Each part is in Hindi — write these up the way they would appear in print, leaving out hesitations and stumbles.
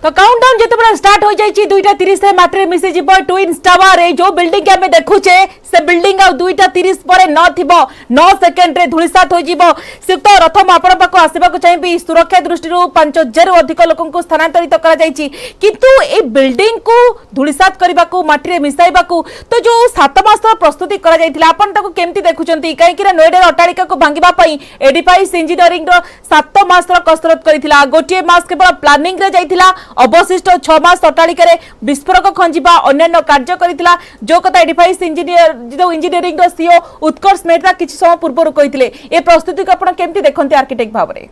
तो काउंटडाउन जिते स्टार्ट हो जाइए 2:30 मात्र मिसी जीव ट्विन्स टावर ए जो बिल्डिंग आम देखुचे से बिल्डिंग आ 2:30 पर न 9 सेकेंड रे धूलिसात हो जीवो सिक्त रथ मु आपण पाको आसीबाको चाहिबी सुरक्षा दृष्टि 5000 रु अधिक लोकन को स्थानांतरित करा जाइछि किंतु ए बिल्डिंग को धूलिसात करबा को माटी रे मिसाइबा को तो जो 7 मास प्रस्तुति करा जाइथिला आपण ताको केमति देखुचंती काहे कि नोएडा अट्टालिका को भांगिबा पई एडिफाइस इंजीनियरिंग रो 7 मास कसरत करिथिला गोटे मास केवल प्लानिंग रे जाइथिला अवशिष्ट 6 मास अट्टालिका रे विस्फोरक खंजिबा अन्य कार्य करिथिला जो कथा एडिफाइस इंजीनियरिंग रो सीओ उत्कर्ष मेहता किछि समय पूर्व कहिथिले ए प्रस्तुति को आपण केमति देखंती आर्किटेक्ट भाव रे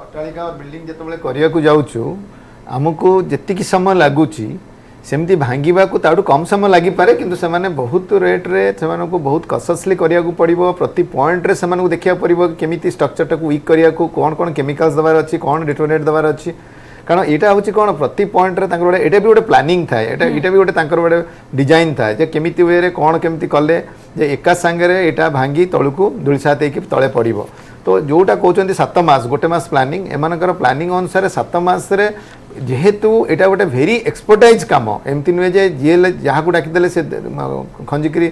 अट्टालिका बिल्डिंग जेतबेले करिया को जाउछु हमको जेतिकी समय लागुची सेमती भांगिबा को ताडू कम समय लागि पारे किंतु से माने बहुत रेट रे से माने को बहुत कॉन्शियसली करिया को पड़िबो प्रति पॉइंट रे से माने को देखिया पड़िबो केमिति स्ट्रक्चर टा को वीक करिया को कोन केमिकल्स दबार अछि कोन डिटोनेट दबार अछि कारण एटा होछि कोन प्रति पॉइंट रे तांकर एटा भी गोटे प्लानिंग थाए एटा भी गोटे तांकर गोटे डिजाइन थाए जे केमिति वे रे कोन केमिति कले जे एका संगे रे एटा भांगी तळुको धुलिसात हेकि तळे पड़िबो तो जोटा कहते 7 मास गोटे मास प्लानिंग एमानकर प्लानिंग अनुसार 7 मास रे जेहेतु एटा गोटे भेरी एक्सपर्टाइज काम एमती नुहे जे जी जहाँ को डाकिदेले से खंजिकी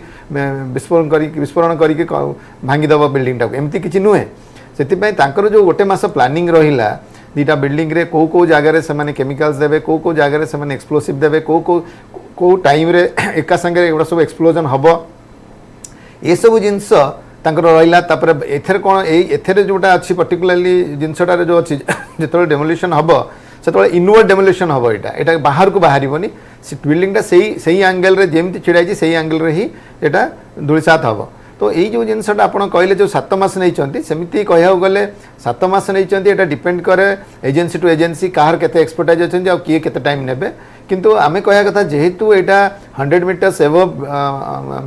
विस्फोरण करके भांगीदेव बिल्डिंग टाक एमती किसी नुहे से जो गोटे मास प्लानिंग रहा दीटा बिल्डिंग रे कौ जगार से केमिकल्स देवे कौ जगार से एक्सप्लोसिव देवे कौ टाइम रे एका संगे एगुड़ा सब एक्सप्लोजन हम ये सब जिनस रहा एथेर कौन एथेर जोटा अच्छी पर्टिकुलरली जिनसटार जो अच्छी जो डेमोलिशन हम से इनवर्ड डेमोलिशन हम यहाँ बाहर को बाहर बिल्डिंगटा से एंगल रे जेमती छिड़ाई से एंगल रे ही यहाँ धूलिसात हम तो यही जो जिनसटा आप कहले जो 7 मास नहीं सेमती कह गले 7 मास नहीं डिपेंड करे एजेंसी टू एजेंसी कहार केते एक्सपर्टाइज अच्छे किए केते टाइम नेबे किंतु आमे कह कथा जेहेतु एटा 100 मीटर्स एबव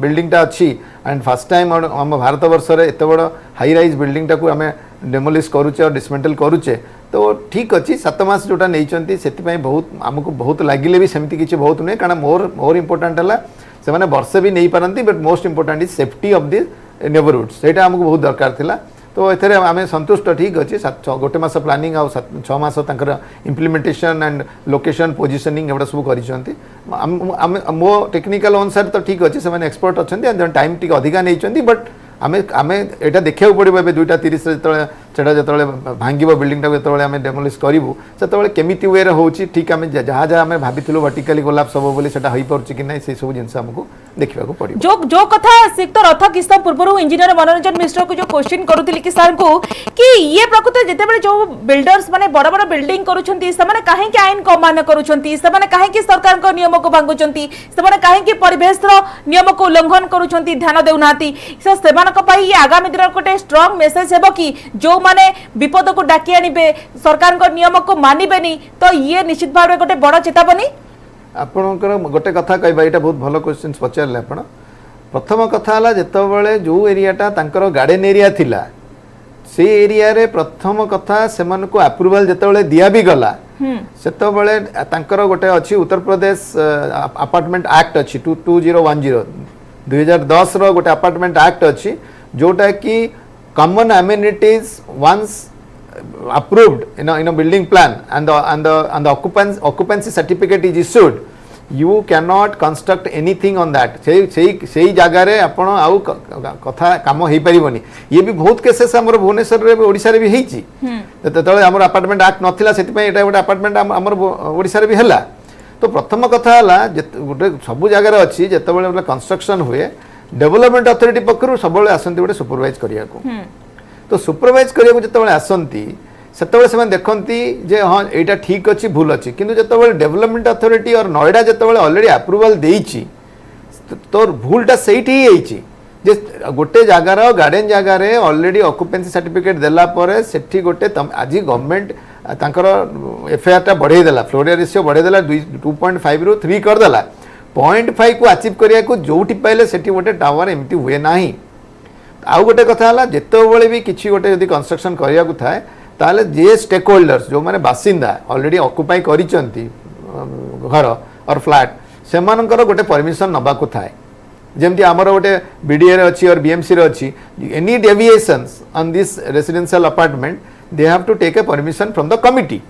बिल्डिंगटा अच्छी एंड फर्स्ट टाइम आम भारत वर्ष रे एत बड़ हाई राइज बिल्डिंगटा को आमे डेमोलिश करूचे और डिसमेंटल करूचे तो ठीक अच्छी 7 मास जोटा नहीं से बहुत आमको बहुत लगिले भी सेमती किसी बहुत नुहे कारण मोर इंपोर्टाट है से मैंने वर्षे भी नहीं पारती but most important is safety of the neighbourhoods सेटा हमको बहुत दरकार थिला तो एथे आम संतुष्ट ठीक अच्छे गोटे मास प्लानिंग आ 6 मास इम्प्लीमेंटेशन एंड लोकेशन पोजिशनिंग एवं सब कर मो टेक्निकल अनुसार तो ठीक अच्छे से एक्सपर्ट अच्छा टाइम टी अधिका नहीं बट आमे आमे एटा देखिया पड़ो 2:30 जो भांग बिल्डिंग जो आम डेमोलिश करूँ से केमिति वे होची ठीक आम जहाँ जहाँ आम भाभी वर्टिकली कोलैप्स हम बोली सेटा होई पारुची कि नहीं से सब जिनस हमको देखा पड़ो जो कथा सिक्त रथ किस्म पूर्व इंजीनियर मनोरंजन मिश्र को जो क्वेश्चन करुली कि सर को कि ये प्रकृत जितेबाला जो बिल्डर्स माने बड़ बड़ बिल्डिंग करुछंती से कहीं आईन कमान करुछंती से कहीं सरकार को नियम को भांगुचंती से कहीं परिवेश नियम को उल्लंघन करुछंती ध्यान देउनाती ये आगामी दिन गोटे स्ट्रांग मेसेज है कि जो माने विपद को डाकी आनिबे सरकार को नियम को मानिबेनी तो ये निश्चित भाव में गोटे बड़ चेतावनी आपणकर गोटे कथा कहबा एटा बहुत भलो क्वेश्चन पचारले आपण प्रथम कथा हला जेतबेले जो एरियाटा तांकर गार्डन एरिया थिला से एरिया रे प्रथम कथा सेमान को अप्रूवल जेतबेले दिया भी गला सेतबेले तांकर गोटे अछि उत्तर प्रदेश अपार्टमेंट एक्ट अछि 2010 2010 रो गोटे अपार्टमेंट एक्ट अछि जोटा कि common amenities once approved in a building plan and the occupancy certificate is issued you cannot construct anything on that से जगह रे आपण आउ कथा काम हो परिबनी ये भी बहुत केसेस हमर भुवनेश्वर रे ओडिसा रे भी हेची ततले हमर अपार्टमेंट एक्ट नथिला सेति पय एटा गोटे अपार्टमेंट हमर ओडिसा रे भी हला तो प्रथम कथा हला गोटे सब जगह रे अछि जेतबेले कंस्ट्रक्शन हुए डेवलपमेंट अथॉरिटी पकरू सबले आसंती गोटे सुपरवाइज करिया को तो सुपरवाइज करिया को जेतबेले आसंती सेतबेले से देखती जे हाँ यहाँ ठीक अच्छी भूल अच्छी किंतु जेतबेले डेवलपमेंट अथॉरिटी और नोएडा जेतबेले ऑलरेडी अप्रूवल देइची तो भूलटा सेठी ही जे गोटे जगार गार्डन जगार ऑलरेडी ऑक्युपेंसी सर्टिफिकेट देला परे सेठी गोटे आज गवर्नमेंट तांकर एफआईआर टा बढ़े देला फ्लोरिया रेशियो बढ़े देला 2.5 रु 3 कर देला 0.5 को अचीव करिया को जोठी पाइले सेठी गोटे टावर एमती हुए नाही आउ गोटे कथा हला जेतबेले भी किछि गोटे यदि कंस्ट्रक्शन करिया को थाए ताले जे स्टेक होल्डर्स जो माने बासिंदा ऑलरेडी ऑक्युपाई करिचंती घर और फ्लैट सेमानकर गोटे परमिशन नबा को थाए जेमती आमर गोटे बीडीए रे अछि और बीएमसी रे अछि any deviations on this residential apartment they have to take a permission from the committee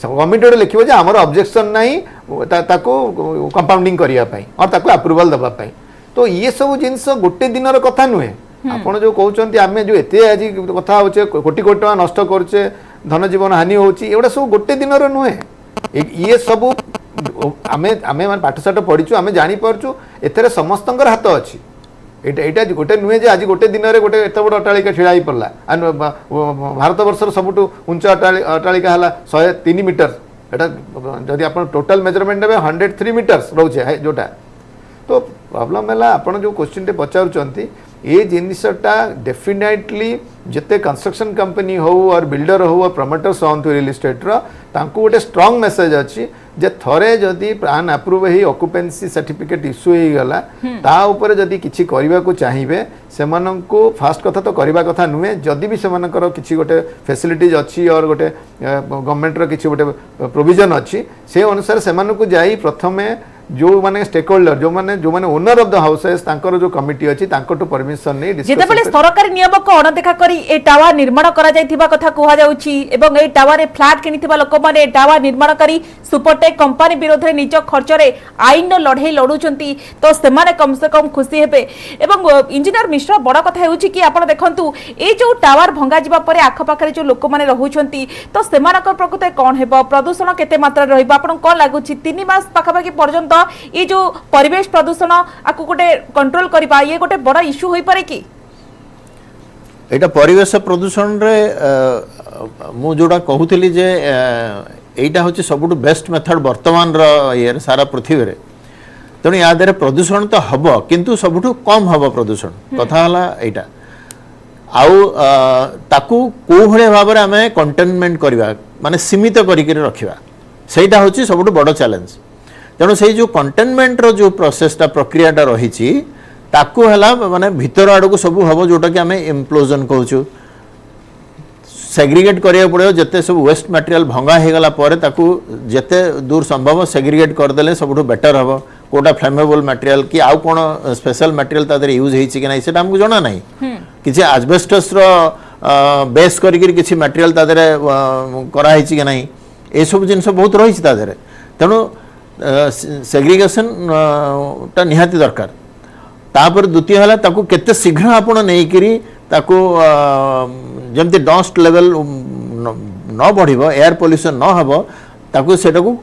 committee लिखिबो जे हमर ऑब्जेक्शन नाही ताको कंपाउंडिंग करिया पई और ताको अप्रूवल दबा पई तो ये सब जिनस गोटे दिनर कथा नुहे आपण जो कहउचंती आमे जो एते आज कथा होचे कोटी कोटी टका नष्ट करचे धन जीवन हानि होची एवडा सब गोटे दिनर नुहे ये सब आमे आमे मान पाठशाठ पढिचु आमे जानि परचु एथरे समस्तंकर हाथ अछि एटा गोटे नुहे जे आज गोटे दिन में गोटे एत बड़ अट्टालिका छिड़ा पड़ा भारत वर्षर सबुठू उंचा अट्टालिका है 103 मीटर एटा जदि आप टोटल मेजरमेंट ने 103 मीटर्स रोचे जोटा तो प्रॉब्लम है आपड़ जो क्वेश्चन टे पचारुचंती ये जिनसटा डेफिनेटली जिते कंस्ट्रक्शन कंपनी हो और बिल्डर हो और प्रमोटर्स हूँ रियल एस्टेट तांको गोटे स्ट्रांग मेसेज अच्छी जे थरे जदि प्लान अप्रूव ही ऑक्युपेंसी सर्टिफिकेट इश्यू हो गला ता ऊपर जदि किछि करबा को चाहिबे सेमानंको फास्ट कथा तो करबा कथा नुहे जदि भी सेमानकर किछि गोटे फैसिलिटीज अच्छी और गोटे गवर्नमेंट रो किछि गोटे प्रोविजन अच्छी से अनुसार सेमानंको जाई प्रथमे जो माने स्टेक होल्डर जो माने ओनर ऑफ द हाउसेस तांकर जो कमिटी अछि तांकटो परमिशन नै जेते बेले सरकारी नियम को अनदेखा करी ए टावर निर्माण करा जायथिबा कथा कहवा जाउछि एवं ए टावर रे फ्लैट किनिथिबा लोक माने टावर निर्माण करी सुपरटेक कंपनी विरोध रे निज खर्च रे आईन लढई लडुचंती तो सेमाने कम से कम खुशी हेबे एवं इंजीनियर मिश्र बड़ कथा हेउछि कि आपण देखंतु ए जो टावर भंगा जिबा परे आख पाखरे जो लोक माने रहुचंती तो सेमानकर प्रकृति कोन हेबो प्रदूषण केते मात्रा रहइबा आपण कोन लागुछि 3 मास पाखापाखि पर्यंत ये जो परिवेश प्रदूषण आपको गोटे कंट्रोल करबा ये गोटे बड़ा इश्यू होई पारे कि एटा परिवेश प्रदूषण रे मु जोडा कहूतली जे एटा होची सबुटु बेस्ट मेथड वर्तमान रो ये सारा पृथ्वी रे तने या देरे प्रदूषण तो हबो किंतु सबुटु कम हबो प्रदूषण कथा हला एटा आउ ताकू को भले भाबरे हमें कंटेनमेंट करबा माने सीमित करी के रखिबा सेटा होची सबुटु बड़ चैलेंज तेणु से जो कंटेनमेंट रो जो प्रोसेसटा प्रक्रियाटा रही ताकू है माने भीतर आड़ को सब हम जोटा कि आम इम्प्लोजन कहूँ सेग्रीगेट करिया पड़ो जिते सब वेस्ट मटेरियल भंगा हो गला पर ताकू जिते दूर संभव सेग्रीगेट करदेले सबुठु बेटर हम कोटा फ्लेमेबल मटेरियल कि आउ कौन स्पेशल मटेरियल तादर यूज होई कि नहीं से हमको जना ना किसी आजबेस्टस रो बेस करिक किसी मटेरियल तादर कराई कि नहीं ये सब जिनस बहुत रही तादर तेणु सेग्रीगेशन टा निहाती दरकार तापर द्वितीय है ताकू केते शीघ्र आपण नहींकरी ताकू जमती डस्ट लेवल न बढ़िबो एयर पोल्यूशन न हबो ताकू सेटाकू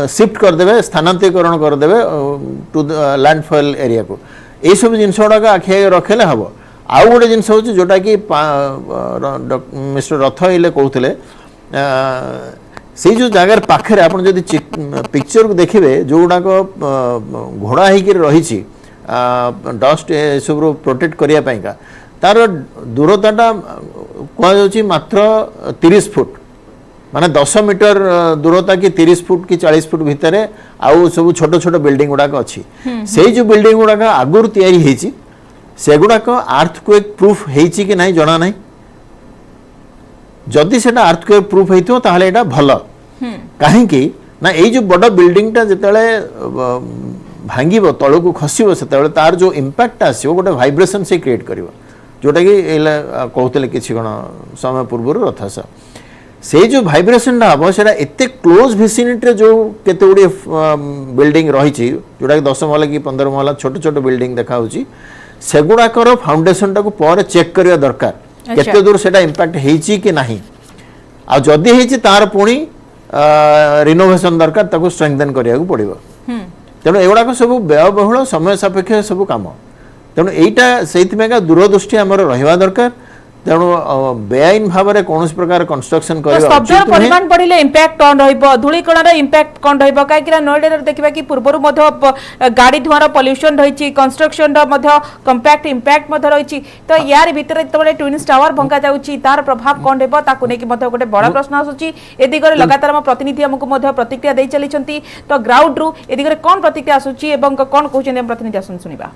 शिफ्ट करदेवे स्थानांतरीकरण करदेवे टू लैंडफॉल एरिया को ये सब जिनस गुड़ाक आखि रखेले हबो आउ गोटे जिनस होची जोटा कि मिस्टर रथ इले कहउतले से जो जगार पाखे आप पिक्चर को देखिए जो गुड़ाक घोड़ा होकर रही डस्ट सब प्रोटेक्ट करने का तार दूरताटा कहुच्छी मात्र 30 फुट माने 10 मीटर दूरता कि 30 फुट कि 40 फुट भितर आउ सब छोट छोट बिल्डिंग गुड़ाक अच्छी से जो बिल्डिंग गुड़ाक आगुरी तैयारी से गुड़ाक अर्थक्वेक प्रूफ होती कि नहीं जना नहीं जदि से अर्थक्वेक प्रूफ होता ताहले एटा भल कहीं ना ये जो बड़ बिल्डिंगटा जिते भांग तल को खसब से तार जो इम्पैक्ट आसो गोटे भाइब्रेशन से क्रिएट कर जोटा कि कहते किसी कौन समय पूर्व रथास से जो भाइब्रेशन हम से एत क्लोज भिसिनिटी जो केते गुड़ी बिल्डिंग रही जोटा कि 10 महला कि 15 महला छोट छोट बिल्डिंग देखा सेगुड़ाकर फाउंडेशन टाक पर चेक करवा दरकार केते दूर से इम्पैक्ट होती कि नहीं आ जदि होती तार पुणी रिनोवेशन दरकार ताको स्ट्रेंथन करिया को पड़िबो तेणु एगुड़ाक सब व्ययबहुल समय सापेक्ष सब काम तेणु एटा सेइथमेका दूरदृष्टि आमर रहिबा दरकार तेणु बेआईन भाव में कौन प्रकार कंस्ट्रक्शन शब्दर परिमाण बढ़िले इम्पैक्ट कौन रहिबो धूलिकणार इम्पैक्ट कौन रहिबो काईकिना नोएडा देखिबा कि पूर्वरु मध्य गाड़ी धुआर पॉल्यूशन रही कंस्ट्रक्शन मध्य कंपैक्ट इम्पैक्ट मध्य रही तो यार भितर जेतबेले ट्विन्स टावर भंगा जाउची तार प्रभाव कौन रहबो ताकु नेकी मध्य गोटे बड़ा प्रश्न आसुची ए दिगरे लगातार हम प्रतिनिधि हमकु मध्य प्रतिक्रिया देई चलीचंती तो ग्राउंड रु ए दिगरे कौन प्रतिक्रिया आसुची एवं कौन कहउचंती हम प्रतिनिधि आसन सुनिबा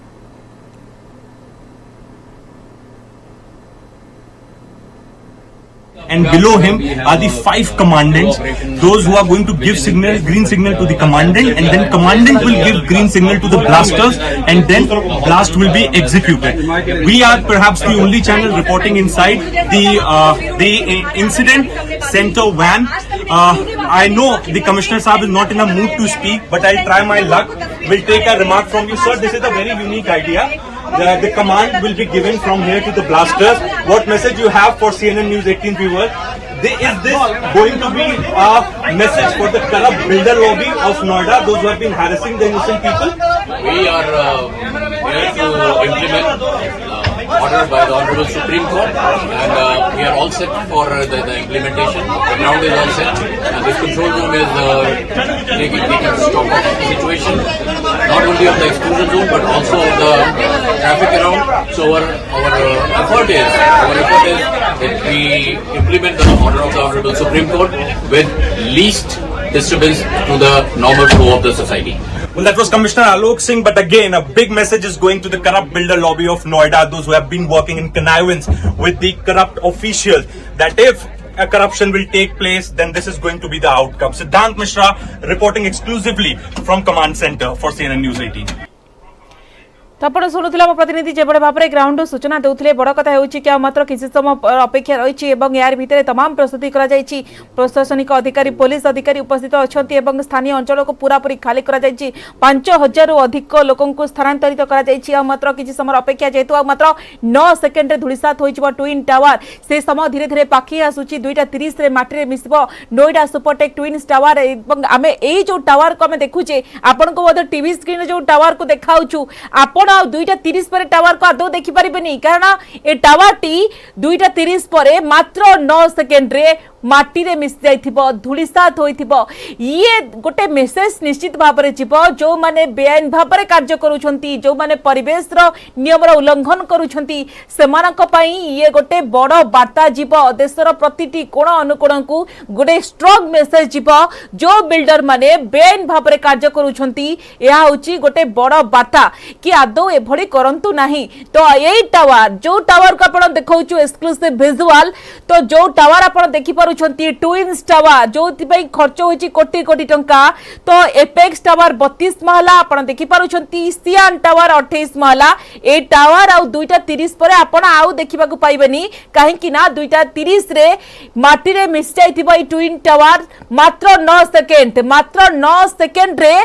and below him are the 5 commandants, those who are going to give green signal to the commandant, and then commandant will give green signal to the blasters, and then blast will be executed. We are perhaps the only channel reporting inside the incident center van. I know the Commissioner Saab is not in a mood to speak, but I'll try my luck. We'll take a remark from you, sir. This is a very unique idea. The command will be given from here to the blasters. What message you have for CNN News 18 viewers? Is this going to be a message for the corrupt builder lobby of Noida, those who have been harassing the innocent people? We are here to implement order by the Honorable Supreme Court, and we are all set for the implementation. The ground is all set, and this control room is taking stock of the situation, not only of the exclusion zone but also of the traffic around. So our effort is that we implement the order of the Honorable Supreme Court with least disturbance to the normal flow of the society. Well, that was Commissioner Alok Singh, but again, a big message is going to the corrupt builder lobby of Noida, those who have been working in connivance with the corrupt officials, that if a corruption will take place, then this is going to be the outcome. Siddhant Mishra reporting exclusively from Command Center for CNN News 18. तो आप शुणुला मो प्रतिनिधि जो भाव में ग्राउंड सूचना देते बड़ कथा कि मात्र किसी समय अपेक्षा रही यार भितर तमाम प्रस्तुति प्रशासनिक अधिकारी पुलिस अधिकारी उपस्थित अच्छा स्थानीय अंचल को पूरापूरी खाली 5000 अधिक लोक स्थानांतरित मात्र किसी समय अपेक्षा जेहेतु मात्र 9 सेकेंड धूलिसात हो ट्विन टावर से समय धीरे धीरे पाखी आसूची 2:30 माटी मिसब नोएडा सुपरटेक ट्विन टावर आम यही जो टावर को आम देखुचे आपण को टीवी स्क्रीन जो टावर को देखाऊँ आपण 2:30 पर टावर को आदौ देखि परिबेनी कारण ए टावर टी 2:30 पर मात्र 9 सेकेंड रे माटी रे मिस जाइथिबो धूलिसात होइथिबो ये गोटे मेसेज निश्चित भाव में जीव जो माने बेआईन भाव में कार्य करूछंती जो माने परिवेश रो नियम रो उल्लंघन करूछंती सेमानक पई ये गोटे बड़ वार्ता जीव देशर प्रतिटी कोण अनुकोण को गोटे स्ट्रांग मेसेज जीव जो बिल्डर माने बेआईन भाव में कार्य करूछंती या होची गोटे बड़ वार्ता कि आदौ एभली करंतु नाही। तो यही टावर जो टावर को आपण देखौछु एक्सक्लूसिव विजुअल तो जो टावर आपण देखि ट्विन्स टावर जो खर्च होती कोटी कोटी टंका तो एपेक्स टावर 32 महला आपण देखि पारुछंती सियान टावर 28 महला ए टावर आ 2:30 पर आपण आउ देखिबा को पाइबेनी काहे कि ना 2:30 रे माटी रे मिस जाइथिबो ए ट्विन टावर मात्र 9 सेकेंड रे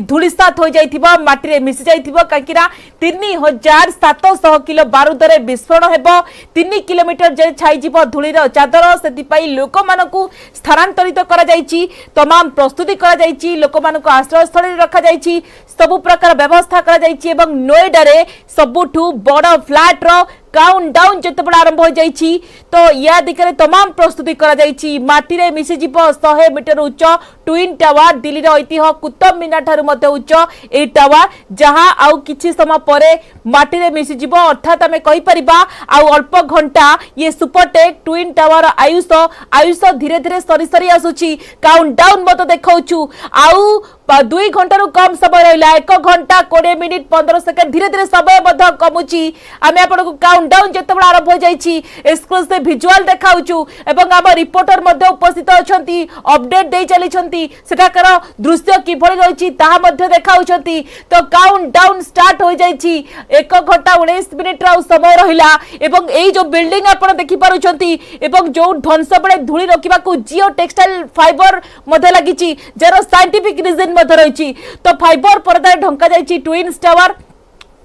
धूलिसात हो जाइथिबो माटी रे मिस जाइथिबो काकिरा 3700 किलो बारूद रे विस्फोरण हेबो 3 किलोमीटर जे छाई जीवो धूलीर चादर सेति पई लोक मानकु स्थानांतरित करा जाइछि तमाम प्रस्तुति करा जाइछि लोक मानकु आश्रय स्थल रे रखा जाइछि सब प्रकार व्यवस्था करा जाइछि एवं नोएडा रे सबुठु बड़ फ्लैट रो काउंटडाउन जितेबड़ा आरंभ हो जाइछि तो या दिगरे तमाम प्रस्तुति करा जाइछि माटी रे मिसि जीव 100 मीटर उच्च ट्विन टावर दिल्ली रो ऐतिह्य कुतुब मीनार ठारू मध्य उच्च ए टावर जहां आउ किछि समय परे माटी रे मिसि जीव अर्थात आमे कहि परिबा आउ अल्प घंटा ये सुपरटेक ट्विन टावर आयुष धीरे धीरे सरी सरी आसुछि काउंटडाउन मत देखाउछु आउ 2 घंटा रु कम समय रहिला 1 घंटा 20 मिनिट 15 सेकेंड धीरे धीरे समय मध्य कमुची आमे आपन को काउंटडाउन जेतेबड़ा आरंभ हो जाइछि एक्सक्लूसिव विजुअल देखाउछु एवं हम रिपोर्टर मध्य उपस्थित अछंती अपडेट दे चली छंती सेठाकर दृश्य कि भଳି रहिछि ताहा मध्य देखाउछंती तो काउंटडाउन स्टार्ट हो जाइछि 1 घंटा 19 मिनिट रा समय रहिला एवं एई जो बिल्डिंग आपन देखि पारुछंती एवं जो ध्वंस बळे धूଳି रखिबा को जियो टेक्सटाइल फाइबर मध्य लागिछि जरो साइंटिफिक रीजन मध्य रहिछि तो फाइबर पर्दा ढंका जाइछि ट्विन्स टावर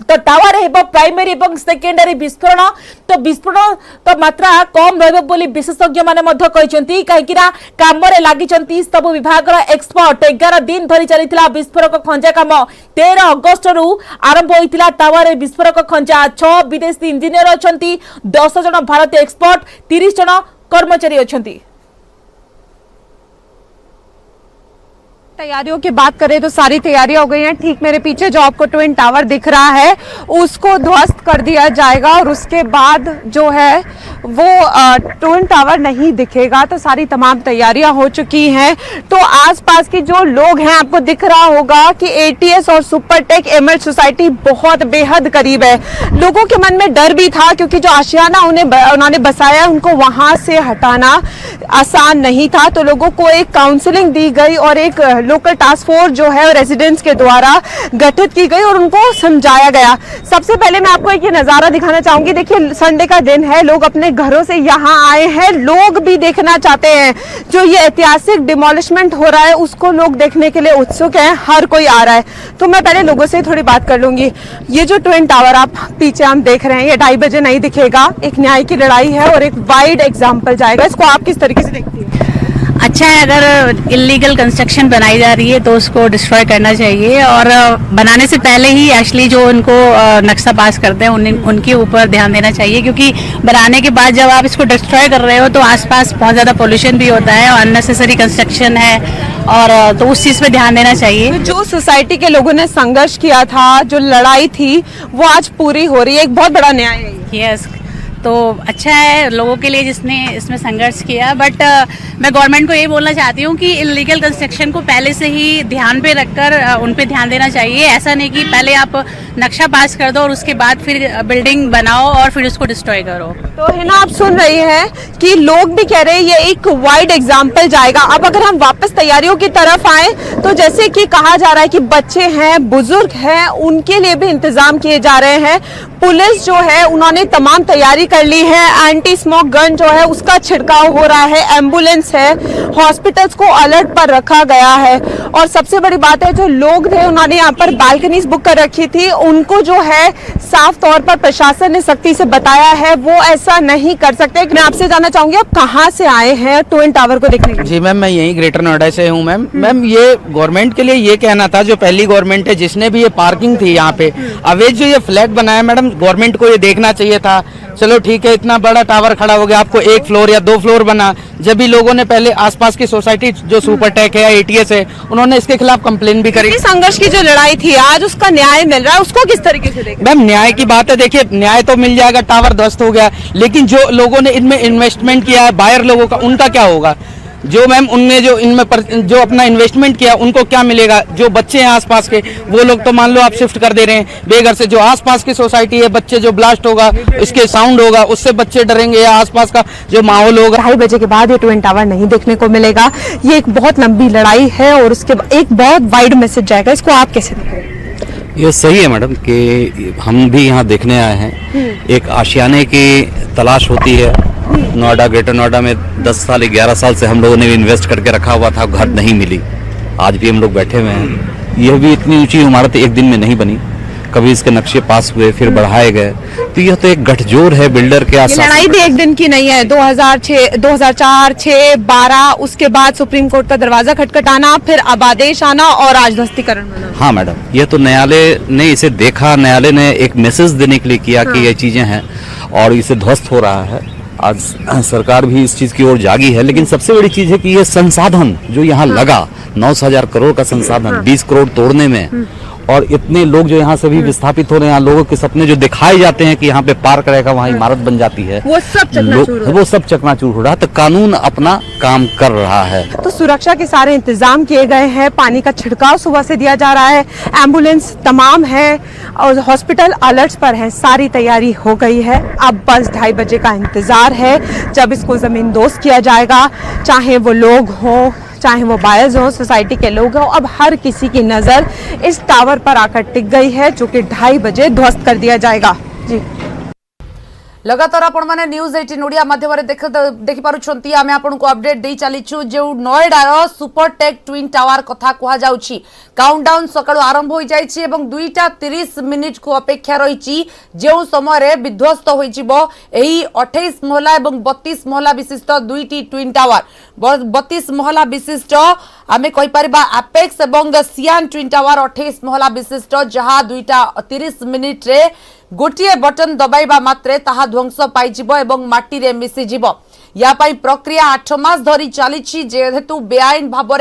तो टावर हेबो प्राइमरी एवं सेकेंडरी विस्फोरण तो विस्फोरण तो मात्रा कम रहबो बोली विशेषज्ञ माने मध्य कहिसंती काहेकिरा काम रे लागिसंती सब विभाग रो एक्सपर्ट 11 दिन धरि चलितला विस्फोरक खंजा काम 13 अगस्त रु आरंभ होइतिला टावर रे विस्फोरक खंजा 6 विदेशी इंजीनियर अछंती 10 जन भारतीय एक्सपर्ट 30 जन कर्मचारी अछंती। तैयारियों की बात करें तो सारी तैयारियां हो गई हैं। ठीक मेरे पीछे जो आपको ट्विन टावर दिख रहा है उसको ध्वस्त कर दिया जाएगा और उसके बाद जो है वो ट्विन टावर नहीं दिखेगा। तो सारी तमाम तैयारियां हो चुकी हैं। तो आसपास के जो लोग हैं आपको दिख रहा होगा कि एटीएस और सुपरटेक एमएल सोसाइटी बहुत बेहद करीब है। लोगों के मन में डर भी था क्योंकि जो आशियाना उन्होंने बसाया उनको वहां से हटाना आसान नहीं था। तो लोगों को एक काउंसलिंग दी गई और एक लोकल टास्क फोर्स जो है रेजिडेंट्स के द्वारा गठित की गई और उनको समझाया गया। सबसे पहले मैं आपको एक ये नजारा दिखाना चाहूंगी। देखिए संडे का दिन है, लोग अपने घरों से यहाँ आए हैं। लोग भी देखना चाहते हैं जो ये ऐतिहासिक डिमोलिशमेंट हो रहा है उसको लोग देखने के लिए उत्सुक हैं। हर कोई आ रहा है। तो मैं पहले लोगों से थोड़ी बात कर लूंगी। ये जो ट्विन टावर आप पीछे हम देख रहे हैं ये 2:30 बजे नहीं दिखेगा। एक न्याय की लड़ाई है और एक वाइड एग्जाम्पल जाएगा। इसको आप किस तरीके से देखती हैं? अच्छा है, अगर इलीगल कंस्ट्रक्शन बनाई जा रही है तो उसको डिस्ट्रॉय करना चाहिए और बनाने से पहले ही एक्चुअली जो उनको नक्शा पास करते हैं उनके ऊपर ध्यान देना चाहिए, क्योंकि बनाने के बाद जब आप इसको डिस्ट्रॉय कर रहे हो तो आसपास बहुत ज़्यादा पोल्यूशन भी होता है और अननेसेसरी कंस्ट्रक्शन है और तो उस चीज़ पे ध्यान देना चाहिए। तो जो सोसाइटी के लोगों ने संघर्ष किया था, जो लड़ाई थी, वो आज पूरी हो रही है। एक बहुत बड़ा न्याय है ये। यस, तो अच्छा है लोगों के लिए जिसने इसमें संघर्ष किया। बट मैं गवर्नमेंट को ये बोलना चाहती हूँ कि इलीगल कंस्ट्रक्शन को पहले से ही ध्यान पे रखकर उन पे ध्यान देना चाहिए। ऐसा नहीं कि पहले आप नक्शा पास कर दो और उसके बाद फिर बिल्डिंग बनाओ और फिर उसको डिस्ट्रॉय करो। तो है ना, आप सुन रही हैं कि लोग भी कह रहे हैं ये एक वाइड एग्जाम्पल जाएगा। अब अगर हम वापस तैयारियों की तरफ आए तो जैसे कि कहा जा रहा है कि बच्चे हैं, बुजुर्ग हैं, उनके लिए भी इंतजाम किए जा रहे हैं। पुलिस जो है उन्होंने तमाम तैयारी कर ली है। एंटी स्मोक गन जो है उसका छिड़काव हो रहा है, एम्बुलेंस है, हॉस्पिटल्स को अलर्ट पर रखा गया है। और सबसे बड़ी बात है जो लोग थे उन्होंने यहाँ पर बालकनीज बुक कर रखी थी, उनको जो है साफ तौर पर प्रशासन ने सख्ती से बताया है वो ऐसा नहीं कर सकते। मैं आपसे जानना चाहूंगी आप कहाँ से आए हैं ट्विन टावर को देखने के लिए? जी मैम, मैं यही ग्रेटर नोएडा से हूँ मैम। मैम ये गवर्नमेंट के लिए ये कहना था, जो पहली गवर्नमेंट है जिसने भी ये पार्किंग थी यहाँ पे अवैध जो ये फ्लैग बनाया, मैडम गवर्नमेंट को ये देखना चाहिए था। चलो ठीक है, इतना बड़ा टावर खड़ा हो गया, आपको 1 फ्लोर या 2 फ्लोर बना। जब भी लोगों ने पहले आसपास की सोसाइटी जो सुपरटेक है या एटीएस है उन्होंने इसके खिलाफ कंप्लेन भी करी। संघर्ष की जो लड़ाई थी आज उसका न्याय मिल रहा है, उसको किस तरीके से देखें? मैम न्याय की बात है, देखिए न्याय तो मिल जाएगा, टावर ध्वस्त हो गया, लेकिन जो लोगों ने इनमें इन्वेस्टमेंट किया है बाहर लोगों का, उनका क्या होगा? जो मैम उनने जो इनमें जो अपना इन्वेस्टमेंट किया उनको क्या मिलेगा? जो बच्चे हैं आसपास के वो लोग तो मान लो आप शिफ्ट कर दे रहे हैं बेघर से, जो आसपास की सोसाइटी है, बच्चे जो ब्लास्ट होगा इसके साउंड होगा उससे बच्चे डरेंगे या आसपास का जो माहौल होगा। 2:30 बजे के बाद ये ट्विन टावर नहीं देखने को मिलेगा। ये एक बहुत लंबी लड़ाई है और उसके एक बहुत वाइड मैसेज जाएगा। इसको आप कैसे देख रहे हैं? ये सही है मैडम कि हम भी यहाँ देखने आए हैं। एक आशियाने की तलाश होती है। नोएडा, ग्रेटर नोएडा में 10 साल 11 साल से हम लोगों ने इन्वेस्ट करके रखा हुआ था, घर नहीं मिली। आज भी हम लोग बैठे हुए हैं। यह भी इतनी ऊंची इमारत एक दिन में नहीं बनी, कभी इसके नक्शे पास हुए फिर बढ़ाए गए। तो यह तो एक गठजोड़ है बिल्डर के आस। लड़ाई भी एक दिन की नहीं है। 2006, 2004, 6, 12 उसके बाद सुप्रीम कोर्ट का दरवाजा खटखटाना, फिर अब आदेश आना और आज ध्वस्तीकरण होना। हाँ मैडम, यह तो न्यायालय ने इसे देखा, न्यायालय ने एक मैसेज देने के लिए किया कि ये चीजें हैं और इसे ध्वस्त हो रहा है। आज सरकार भी इस चीज की ओर जागी है, लेकिन सबसे बड़ी चीज है कि ये संसाधन जो यहाँ लगा 9,000 करोड़ का संसाधन 20 करोड़ तोड़ने में, और इतने लोग जो यहाँ से भी विस्थापित हो रहे हैं, लोगों के सपने जो दिखाए जाते हैं कि यहाँ पे पार्क रहेगा वहाँ इमारत बन जाती है, वो सब चकनाचूर हो रहा है। तो कानून अपना काम कर रहा है। तो सुरक्षा के सारे इंतजाम किए गए हैं। पानी का छिड़काव सुबह से दिया जा रहा है, एम्बुलेंस तमाम है और हॉस्पिटल अलर्ट पर है। सारी तैयारी हो गई है। अब बस 2:30 बजे का इंतजार है जब इसको जमींदोज किया जाएगा। चाहे वो लोग हों, चाहे वो बायर्स हो, सोसाइटी के लोग हो, अब हर किसी की नजर इस टावर पर आकर टिक गई है जो कि 2:30 बजे ध्वस्त कर दिया जाएगा। जी लगातार आपण माने न्यूज 18 ओडिया माध्यम देखि पारुछंती। आमे आपन को अपडेट दे चलीछु जे नोएडार सुपरटेक ट्विन टावर कथा कहा जाउछि। काउंटडाउन सकाळु आरंभ होई जाइछि एवं 2:30 को अपेक्षा रहिछि, जे समय रे विध्वस्त होई जिवो एही 28 महला एवं 32 महला विशिष्ट दुईटी ट्विन टावर। 32 महला विशिष्ट आमे कहि परिबा एपेक्स एवं सियान ट्विन टावर 28 महला विशिष्ट, जहा 2:30 रे गोटे बटन दबाइबा मात्रे ताहा ध्वंस पाइजिबो एवं माटी रे मिसी जिवो। या पाई प्रक्रिया 8 मास धरी चली जेहेतु बेआईन भाव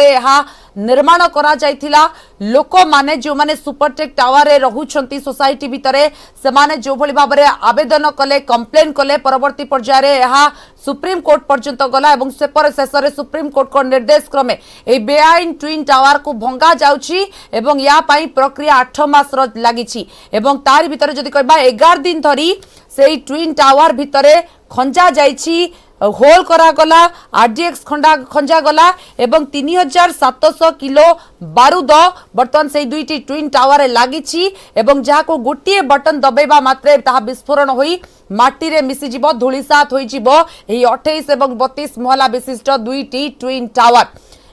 निर्माण करा जायथिला लोक माने जो माने सुपरटेक टावर रे रहुछंती सोसाइटी भितरे से माने जो भली भाव रे आवेदन कले कंप्लेन कले परवर्ती पर्याय रे यहा सुप्रीम कोर्ट पर्यंत गला एवं से पर शेष रे सुप्रीम कोर्ट को निर्देश क्रमे ए बेआईन ट्विन टावर को भंगा जाउची एवं या पाई प्रक्रिया 8 मास लागिची एवं तार भितरे जदि कहबा 11 दिन धरी से ट्विन टावर भितरे खंजा जाइची होल करा गला आरडीएक्स खंजा गला एवं 3700 किलो बारूद बर्तमान से दुईटी ट्विन टावर लागिची एवं जहा को गोटे बटन दबेबा मात्रे ताहा विस्फोरण होई माटी रे मिसी जिवो धूलिसात होई जिवो एही 28 एवं 32 महला विशिष्ट दुईटी ट्विन टावर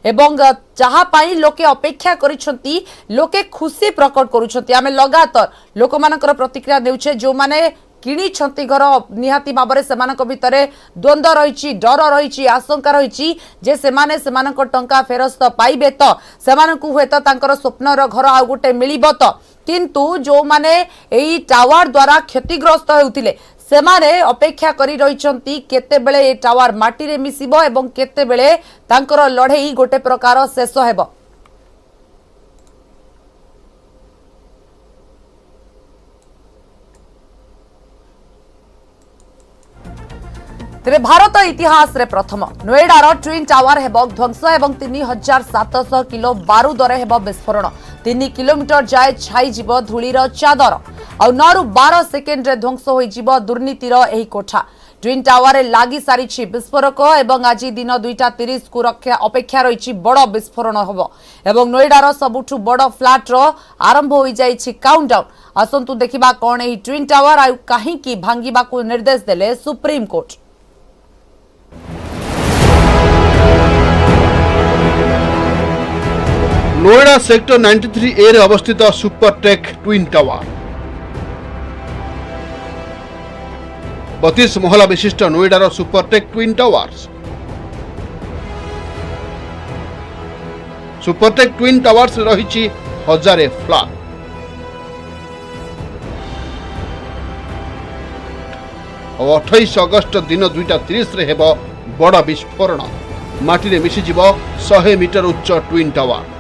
एवं जहाँ पाई लोके अपेक्षा करिसंती लोके खुशी प्रकट करूछंती आमे लगातार लोक मानकर प्रतिक्रिया देउछे जो माने किणी छंती घर निहाती भाबरे सेमानक भितरे द्वंद्व रहिछि डर रहिछि आशंका रहिछि जे सेमाने सेमानक टंका फेरस्त पाइबे तो सेमानकु हेत तांकर स्वप्नर घर आ गुटे मिलिबो तो किंतु जो माने एई टावर द्वारा क्षतिग्रस्त हेउथिले सेमाने अपेक्षा करी रहिछंती केते बेले ए टावर माटी रे मिसिबो एवं केते बेले तांकर लढेई गोटे प्रकार शेष हेबो। तेरे भारत इतिहास रे प्रथम नोएडार ट्विन टावर हेब ध्वंस एवं 3700 किलो बारूद रे हेब विस्फोरण 3 किलोमीटर जाए छाई जीव धूलीर चादर आ 9 रु 12 सेकेंड रे ध्वंस होई जीव दुर्नीतिर एही कोठा ट्विन टावर लागी सारी विस्फोरक एवं आज दिन 2:30 को अपेक्षा रही बड़ विस्फोरण होब एवं नोएडार सबुठु बड़ फ्लाट रो आरंभ हो जाइछि काउंटडाउन आसंतु देखिबा कोन एही ट्विन टावर आ काहे की भांगीबा को निर्देश देले supreme court. Noida sector 93A रे अवस्थित सुपरटेक ट्विन टावर 32 महला विशिष्ट नोएडार Supertech twin towers Supertech twin towers रही हजारे फ्लैट और 28 अगस्त दिन 2:30 रे हेब बड़ विस्फोरण माटी रे मिसिजिव 100 मीटर उच्च ट्विन टावर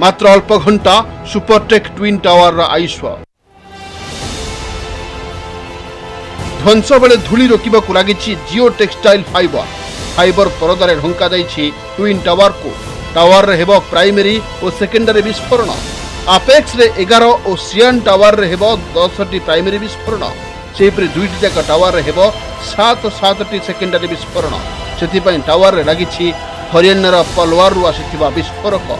मात्र अल्प घंटा सुपरटेक ट्विन टावर आयुष्व ध्वंस बेले धूली रोकवा लगी जियो टेक्सटाइल फाइबर परदारे ढंका जाइछि ट्विन टावर को टावर रे हेब प्राइमरी और सेकेंडरी विस्फोरण आपेक्स रे 11 और सियान टावर रे हेब 10टी प्राइमरी विस्फोरण सेपरि दुईटी जाक टावर रे हेब 7टी सेकेंडरी विस्फोरण सेथिपई टावर रे लागिछि हरियाणार पलवार रु आसिथिबा विस्फोरक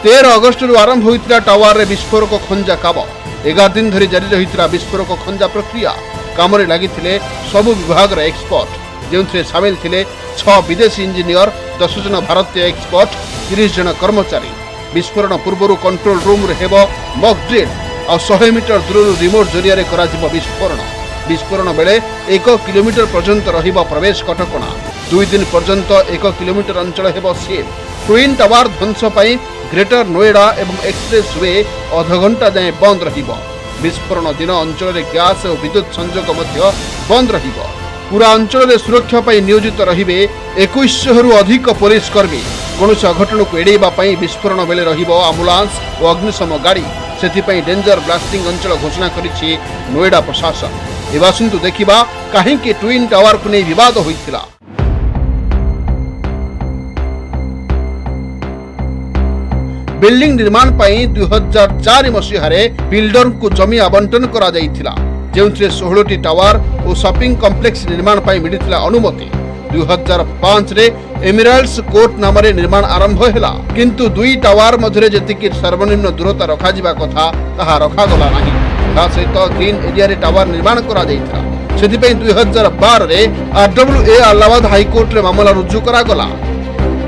13 अगस्त रु आरंभ होइतिला टावर रे विस्फोरक खंजा काम 11 दिन धरी जारी रहितिला विस्फोरक खंजा प्रक्रिया काम रे लागिथिले सबु विभाग रे एक्सपर्ट जेउथिरे शामिल थिले 6 विदेशी इंजीनियर 10 जन भारतीय एक्सपर्ट 30 जन कर्मचारी विस्फोरण पूर्व कंट्रोल रूम रे हेब मॉक ड्रिल और 100 मीटर दूर रिमोट जरिया रे कराजिबो विस्फोरण बेले 1 किलोमीटर पर्यंत रहिबो प्रवेश कटकणा 2 दिन पर्यंत 1 किलोमीटर अंचल हेब सील ट्विन टावर ध्वंस पई ग्रेटर नोएडा एवं एक्सप्रेस वे आधा घंटा जाए बंद रहिबो विस्फोरण दिन अंचल रे गैस और विद्युत संयोग मध्य बंद रहिबो पूरा अंचल रे सुरक्षा पई नियोजित रहिबे 2100 रु अधिक पुलिस कर्मी कोनोसी अघटन को एड़ेबा पई विस्फोरण बेले रहिबो एम्बुलेंस और अग्निशम गाड़ी सेथिपई डेंजर ब्लास्टिंग अंचल घोषणा करिछि नोएडा प्रशासन एवासंतु देखिबा काहे कि ट्विन टावर को नै विवाद होइतिला बिल्डिंग निर्माण पई 2004 मसीहारे बिल्डर को जमी आवंटन करा जाइथिला जेउथिरे 16टी टावर और शॉपिंग कॉम्प्लेक्स निर्माण पई मिलिथिला अनुमति 2005 रे एमिराल्स कोर्ट नाम रे निर्माण आरंभ हैला किंतु दुई टावर मधरे जतिकि सर्वनिम्न दूरता रखा जिबा कथा ताहा रखा गला नाही ता सहित ग्रीन एरिया रे टावर निर्माण करा जाइथिला सेति पई 2012 रे आरडब्ल्यूए अलाहाबाद हाई कोर्ट रे मामला रुजु करा गला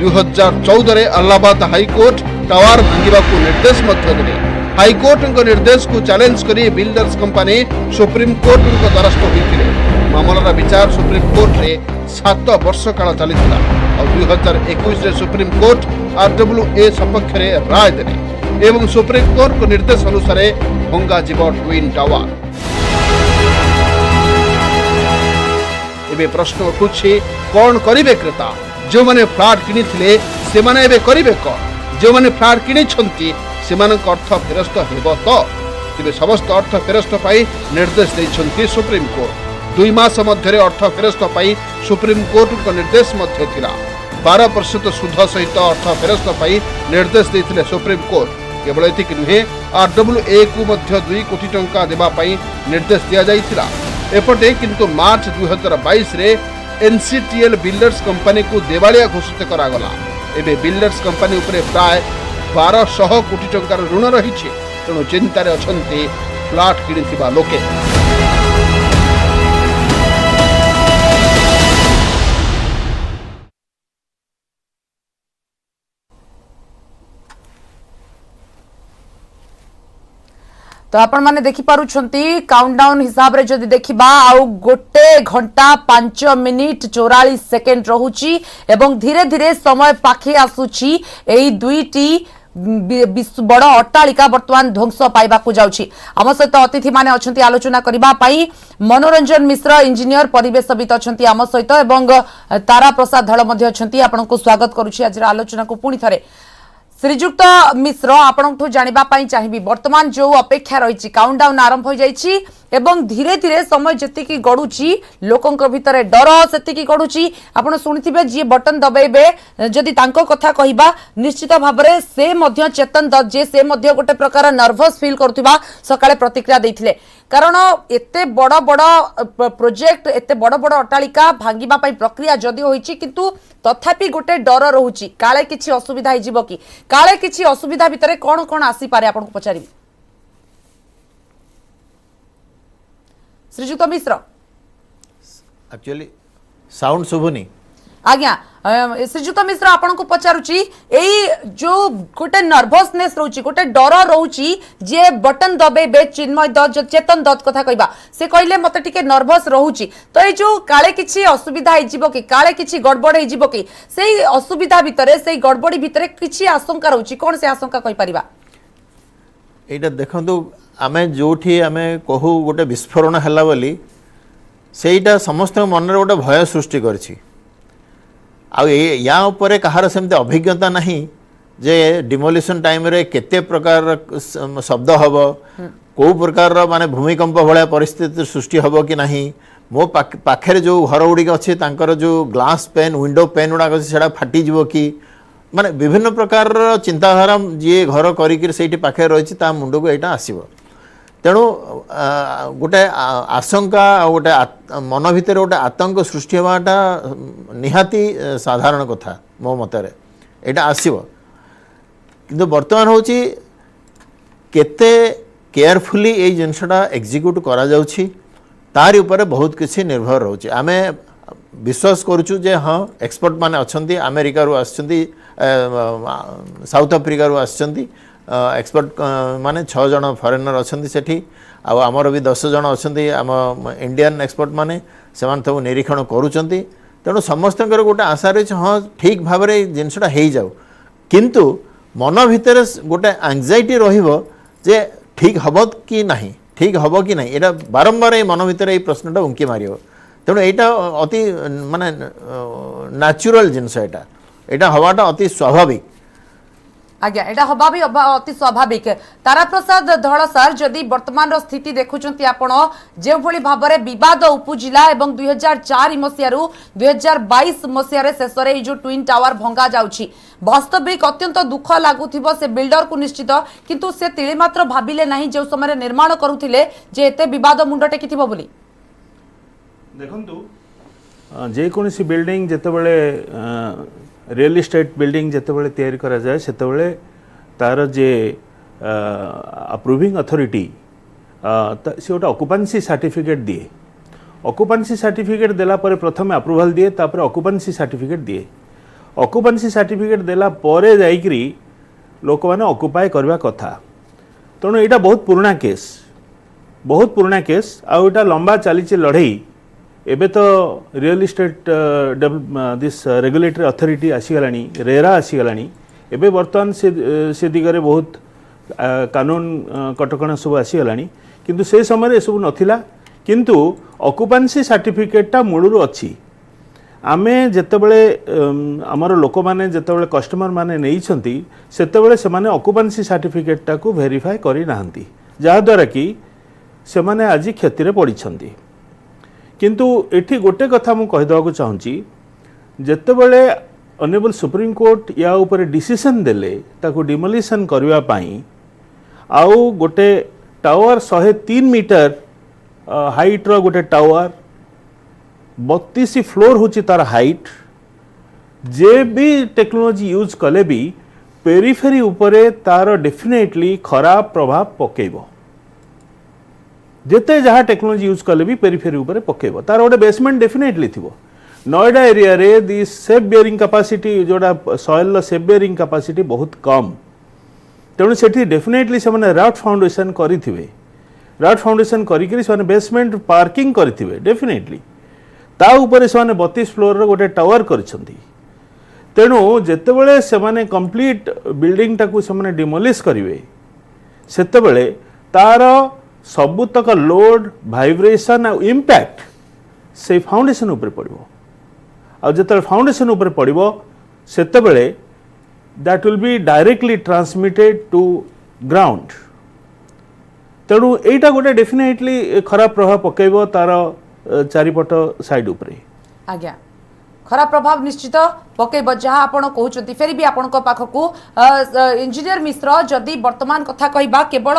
2014 रे अलाहाबाद हाई कोर्ट टावर भांगिबा को निर्देश मध्य देले हाई कोर्ट को निर्देश को चैलेंज करी बिल्डर्स कंपनी सुप्रीम कोर्ट को द्वारस्थ होइतिले मामलार विचार सुप्रीम कोर्ट रे 7 वर्ष काल चलिथिला और 2021 रे सुप्रीम कोर्ट आरडब्ल्यूए सपक्ष रे राय देले एवं सुप्रीम कोर्ट को निर्देश अनुसार भंगा जीव ट्विन टावर एबे प्रश्न उठुछि कौन करिवे क्रेता जो माने फ्लैट किनिथिले से माने एबे करिवे कौन जो माने फ्लैट किनिछंती सेमानक अर्थ फेरस्त हेबो तो तेबे समस्त अर्थ फेरस्त पाई निर्देश दैछंती सुप्रीम कोर्ट 2 मास मध्य अर्थ फेरस्त पाई सुप्रीम कोर्ट को निर्देश मध्य थिला 12% सुध सहित अर्थ फेरस्त पाई निर्देश देथिले सुप्रीम कोर्ट केवल एतिक नुहे RWA को मध्य 2 कोटी टंका देबा पाई निर्देश दिया जाइथिला एपटे किंतु मार्च 2022 रे NCTL बिल्डर्स कंपनी को देवालिया घोषित करागला एबे बिल्डर्स कंपनी उपरे प्राय 1200 कोटी टंकार ऋण रही तेणु चिंतार अच्छा फ्लाट किणिथिबा लोके तो आपण माने देखि पारुछंती काउंटडाउन हिसाब रे जदि देखिबा आउ गोटे घंटा 5 मिनिट 44 सेकेंड रहुची एवं धीरे धीरे समय पाखे आसुची एई दुईटी बड़ अट्टालिका वर्तमान ध्वंस पाइबा जाउछि आम सहित अतिथि माने अछंती आलोचना करिबा पई मनोरंजन मिश्र इंजीनियर परिवेशविद अछंती आम सहित एवं तारा प्रसाद धळ मध्ये अछंती आपनको स्वागत करूछि आज आलोचना को पुणी थरे श्रीजुक्त मिश्र आपंठू जानापी चाहिए वर्तमान जो अपेक्षा रही काउंटडाउन आरंभ हो जाइए एवं धीरे धीरे समय जी गड़ुची लोकों भितर डर से गड़ुची आपड़ शुणिथे जी बटन दबाइबे जदि कथा कहबा निश्चित भाव में से चेतन दत्त जे से गोटे प्रकार नर्भस फिल करुवा सकाळे प्रतिक्रिया देथिले कारण एते बड़ बड़ प्रोजेक्ट एते बड़ बड़ अट्टालिका भांगिबा पई प्रक्रिया जदि होईची किंतु तथापि गोटे डर रहुची काले किछि असुविधा हिजिबो कि काले किछि असुविधा भितरे कोन कोन आसी पारे आपन को पचारिबी श्रीजुक्त मिश्र एक्चुअली साउंड सुबुनी आज्ञा श्रीजुक्त मिश्र आपन को पचारुची एई जो गोटे नर्भसनेस रोची गोटे डर रोची जे बटन दबेबे चिन्मय दत्त चेतन दत्त कथा कहबा से कहले मते टिके नर्भस रोची तो ए जो काले किछि असुविधा हिजिबो कि काले किछि गड़बड़ हिजिबो कि सेई असुविधा भितरे सेई गड़बड़ी भितरे किछि आशंका रोची कोन से आशंका कहि परिबा एटा देखंतु आमे जोठी आमे कहू गोटे विस्फोरण हला बोली सेईटा समस्त मन रे गोटे भय सृष्टि करछि आ या उपरे कहार सेमते अभिज्ञता नहीं जे डिमोलिशन टाइम रे केते प्रकार शब्द हब को प्रकार माने भूमिकंप भलिया परिस्थिति सृष्टि हब कि नहीं मो पाखे जो घर गुड़िक अच्छे तांकर जो ग्लास पेन विंडो पेन गुड़ाक अच्छे सेटा फाटी जीवो कि माने विभिन्न प्रकार चिंताधारा जी घर करी पाखे रही मुंड को यहाँ आसब तेणु गोटे आशंका गोटे मन भितर गोटे आतंक सृष्टि होगाटा निहाती साधारण कथा मो मतरे यहाँ आसब किंतु वर्तमान हूँ केते केयरफुली ये जिनसटा एग्जीक्यूट करा जाउछि तारि उपरे बहुत किसी निर्भर रोचे आमे विश्वास करूँ जे हाँ एक्सपर्ट माने अच्छी अमेरिका रू आछंती साउथ अफ्रिका रू आछंती एक्सपर्ट माने 6 जन फॉरेनर अच्छी सेठी आमर भी 10 जन अच्छी आम इंडियन एक्सपर्ट माने से सब निरीक्षण करुँच तेणु समस्त गोटे आशा रही हाँ ठीक भाव में जिनसटा हो जाऊ किंतु मन भितर गोटे एंजाइटी रहिबो जे ठीक हम कि नहीं ठीक हम कि नहीं यहाँ बारंबार ये मन भितर ये प्रश्नटा उंकी मारियो तेणु यहाँ अति माने नेचुरल जिनस यहाँ हवाटा अति स्वाभाविक आज्ञा एटा हबा भी अति स्वाभाविक तारा प्रसाद धळ सर जदि वर्तमान स्थिति देखुचंती आपण जे भली भाव में विवाद उपजिला एवं 2004 मसिया रु 2022 मसिया रे शेष रे जो ट्विन टावर भंगा जाउछि वास्तविक अत्यंत दुख लागुथिबो से बिल्डर को निश्चित किंतु से तिले मात्र भाबिले नहीं जो समय निर्माण करूथिले जे एते विवाद मुंड टेकिथिबो बोली देखंतु जे कोनसी बिल्डिंग जेतेबेले रियल इस्टेट बिल्डिंग जितेबाला तैयारी करा जाए सेतेबाला तार जे अप्रूविंग अथॉरिटी से गोटे ऑक्युपेंसी सर्टिफिकेट दिए ऑक्युपेंसी सर्टिफिकेट देला परे प्रथम अप्रूवल दिए तापर ऑक्युपेंसी सर्टिफिकेट दिए ऑक्युपेंसी सर्टिफिकेट देला परे जाइकरी लोक माने ऑक्युपाई करबा कथा तेणु यहाँ बहुत पुराना केस आ एटा लंबा चली लड़ई एबे तो real estate this regulatory authority आसीगलानी रेरा आसीगलानी एबे वर्तमान से दिगरे बहुत कानून कटकणा सब आसीगलानी किंतु से समय सब नथिला किंतु ऑक्युपेंसी सर्टिफिकेटटा मूलरू अच्छी आमे जेतेबेले आमर लोक माने जेतेबेले कस्टमर माने नेइछंती सेतेबेले से माने ऑक्युपेंसी सर्टिफिकेटटा को वेरीफाई करि नाहंती जहा द्वारा कि से माने आज क्षति रे पड़िछंती किंतु एठी गोटे कथा मु कहि दवा चाहूँगी जेतेबेले ऑनरेबल सुप्रीम कोर्ट या ऊपर डिसीजन देले ताको डिमोलिशन करबा पई आउ गोटे टावर 103 मीटर हाइट रो गोटे टावर 32 फ्लोर होची तार हाइट जे भी टेक्नोलॉजी यूज कले भी पेरिफेरी उपरे तार डेफिनेटली खराब प्रभाव पकेबो जेते जहाँ टेक्नोलॉजी यूज कले भी पेरिफेरी उपरे पकेबो तार गोटे बेसमेंट डेफिनेटली थिबो नोएडा एरिया रे दी सेफ बेयरिंग कैपेसिटी जोड़ा सॉइल सेफ बेयरिंग कैपेसिटी बहुत कम तेणु सेठी डेफिनेटली से माने राउट फाउंडेशन करिथिबे राउट फाउंडेशन करिकरी से बेसमेंट पार्किंग करिथिबे डेफिनेटली ता ऊपर से 32 फ्लोर रो गोटे टावर करिसंती तेणु जेतेबेले से माने कंप्लीट बिल्डिंग टाकू से माने डिमोलिश करिवे सेतेबेले तार सबुतक लोड वाइब्रेशन और इम्पैक्ट से फाउंडेशन ऊपर पड़िबो आ जेते फाउंडेशन ऊपर पड़िबो सेतेबेले that will be directly transmitted to ground तेणु एटा गोटे डेफिनेटली खराब प्रभाव पकेबो तार चारिपट साइड उपरे आज्ञा खराब प्रभाव निश्चित पकेब जहाँ आपण कहते फेर भी आपण पाखक इंजीनियर मिश्र जदि वर्तमान कथा कहबा केवल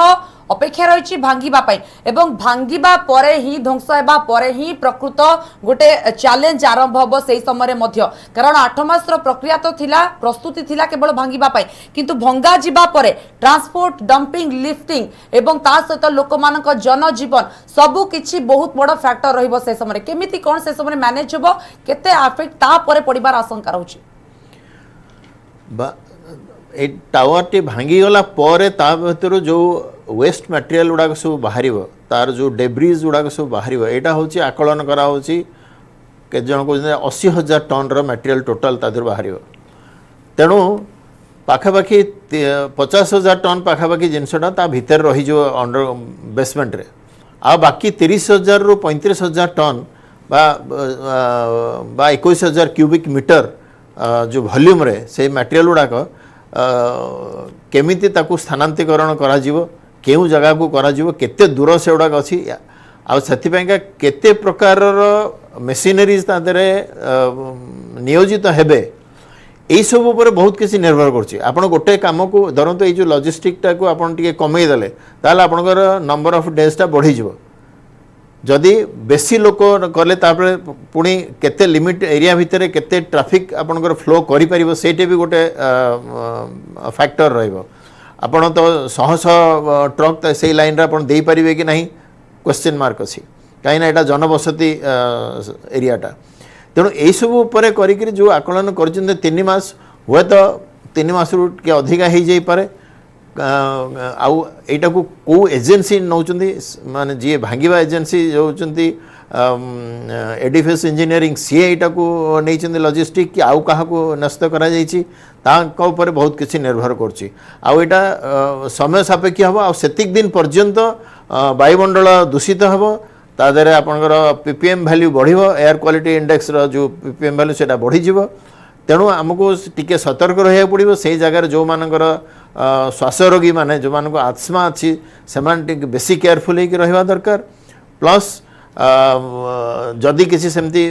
अपेक्षा रही भांगिबा एवं भांगिबा परे ही ध्वंस हेबा परे ही प्रकृत गोटे चैलेंज आरंभ हम से समय मध्य कारण 8 मास प्रक्रिया तो थिला प्रस्तुति थिला केवल भांगिबा किंतु भंगा जिबा परे ट्रांसपोर्ट डंपिंग लिफ्टिंग एवं ता सहित लोक मानक जनजीवन सबु किछि बहुत बड़ फैक्टर रहिबो से समय केमिति कोन से समय मैनेज होबो केते अफेक्ट ता परे पड़िबार आशंका रहउछि ए टावर टी भांगी गला परे ता भीतर जो वेस्ट मटेरियल गुड़ाक सब बाहर तार जो डेब्रिज गुड़ाक सब बाहर यहाँ हूँ आकलन करा के जन कहते 80,000 टन मटेरियल टोटाल तादर बाहर तेणु पाखापाखि 50,000 टन पाखापाखि जिनसटा ता भितर रही अंडर बेसमेंट रे आ बाकी 30,000 रु 35,000 टन बा 21,000 क्यूबिक मीटर जो वॉल्यूम रे से मटेरियल गुड़ाक केमिति ताकू स्थानांतरीकरण करा जीवो केउ जगह को करा जीवो केते दूर से गुड़ाक अच्छी आ सेथिपाइका केते प्रकार मेसिनरीज तादरे नियोजित हेबे यही सब ऊपर बहुत किसी निर्भर करछि आपण गोटे काम को धरंतु जो लॉजिस्टिक टा को आपण टिके कमई देले ताले आपनकर नंबर ऑफ डेज टा बढ़ी जीवो जदि बेसी लोक कले तापर पुणी केते लिमिट एरिया भितर केते ट्रैफिक आपनकर फ्लो करि परिबो सेटे भी गोटे फैक्टर रहइबो आपण तो 100 ट्रक से लाइन रे आपण देई परिबे कि नहीं क्वेश्चन मार्क अछि काई ना एटा जनबसति एरियाटा तेणु यही सब उपर करिकरी जो आकलन करछन 3 मास हुए तो 3 मास रु के अधिका हो जाई पारे आउ एटा को को एजेंसी नौचंदी माने जी भांगिबा एजेंसी जो होचंती एडिफिस इंजीनियरिंग सी एटा को नैचंदी लॉजिस्टिक कि आउ कहा को नष्ट करा जाईची तांका ऊपर बहुत किसी निर्भर करछि आउ एटा समय सापेक्ष हबो आ सेतिक दिन पर्यंत वायुमंडल दूषित हबो तादरे आपनकर पीपीएम वैल्यू बढ़िबो एयर क्वालिटी इंडेक्स रो जो पीपीएम वैल्यू सेटा बढ़ी जिवो तेणु आमको टिके सतर्क रहिया पड़िबो से जगार जो मानकर श्वास रोगी माने जो मानको आत्मा अच्छी से बेसी केयरफुल होकर रहिबा दरकार प्लस जदि किसी सेमती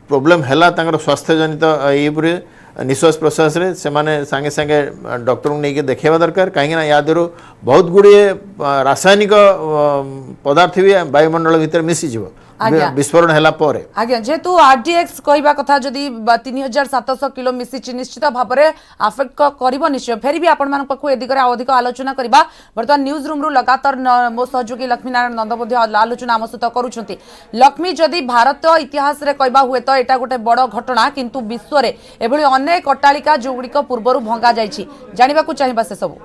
प्रॉब्लम हैला तांकर स्वास्थ्य जनित ये निश्वास प्रश्वास रे से माने संगे संगे डॉक्टर को नहीं देखेबा दरकार कहीं ना या देरो बहुत गुड़िए रासायनिक पदार्थ भी वायुमंडल भीतर मिसी जीवो विस्फोरण हैला परे आज्ञा जेतु आरडीएक्स कहबा कथा जदी 3700 किलो मिसी निश्चित भाव में अफेक्ट करिवो निश्चय फेर भी आपण मान पखु एदिगरे अधिक आलोचना करबा वर्तमान न्यूज रूम रु लगातार मो सहयोगी लक्ष्मी नारायण नंद मध्ये आलोचना आम सहित करूछंती लक्ष्मी जदी भारत इतिहास रे कहबा हुए तो एटा गोटे बड़ घटना किंतु विश्व रे एभली अनेक अट्टालिका जो गुड़िक पूर्व भंगा जाइछि जानिबा को चाहिबा से सब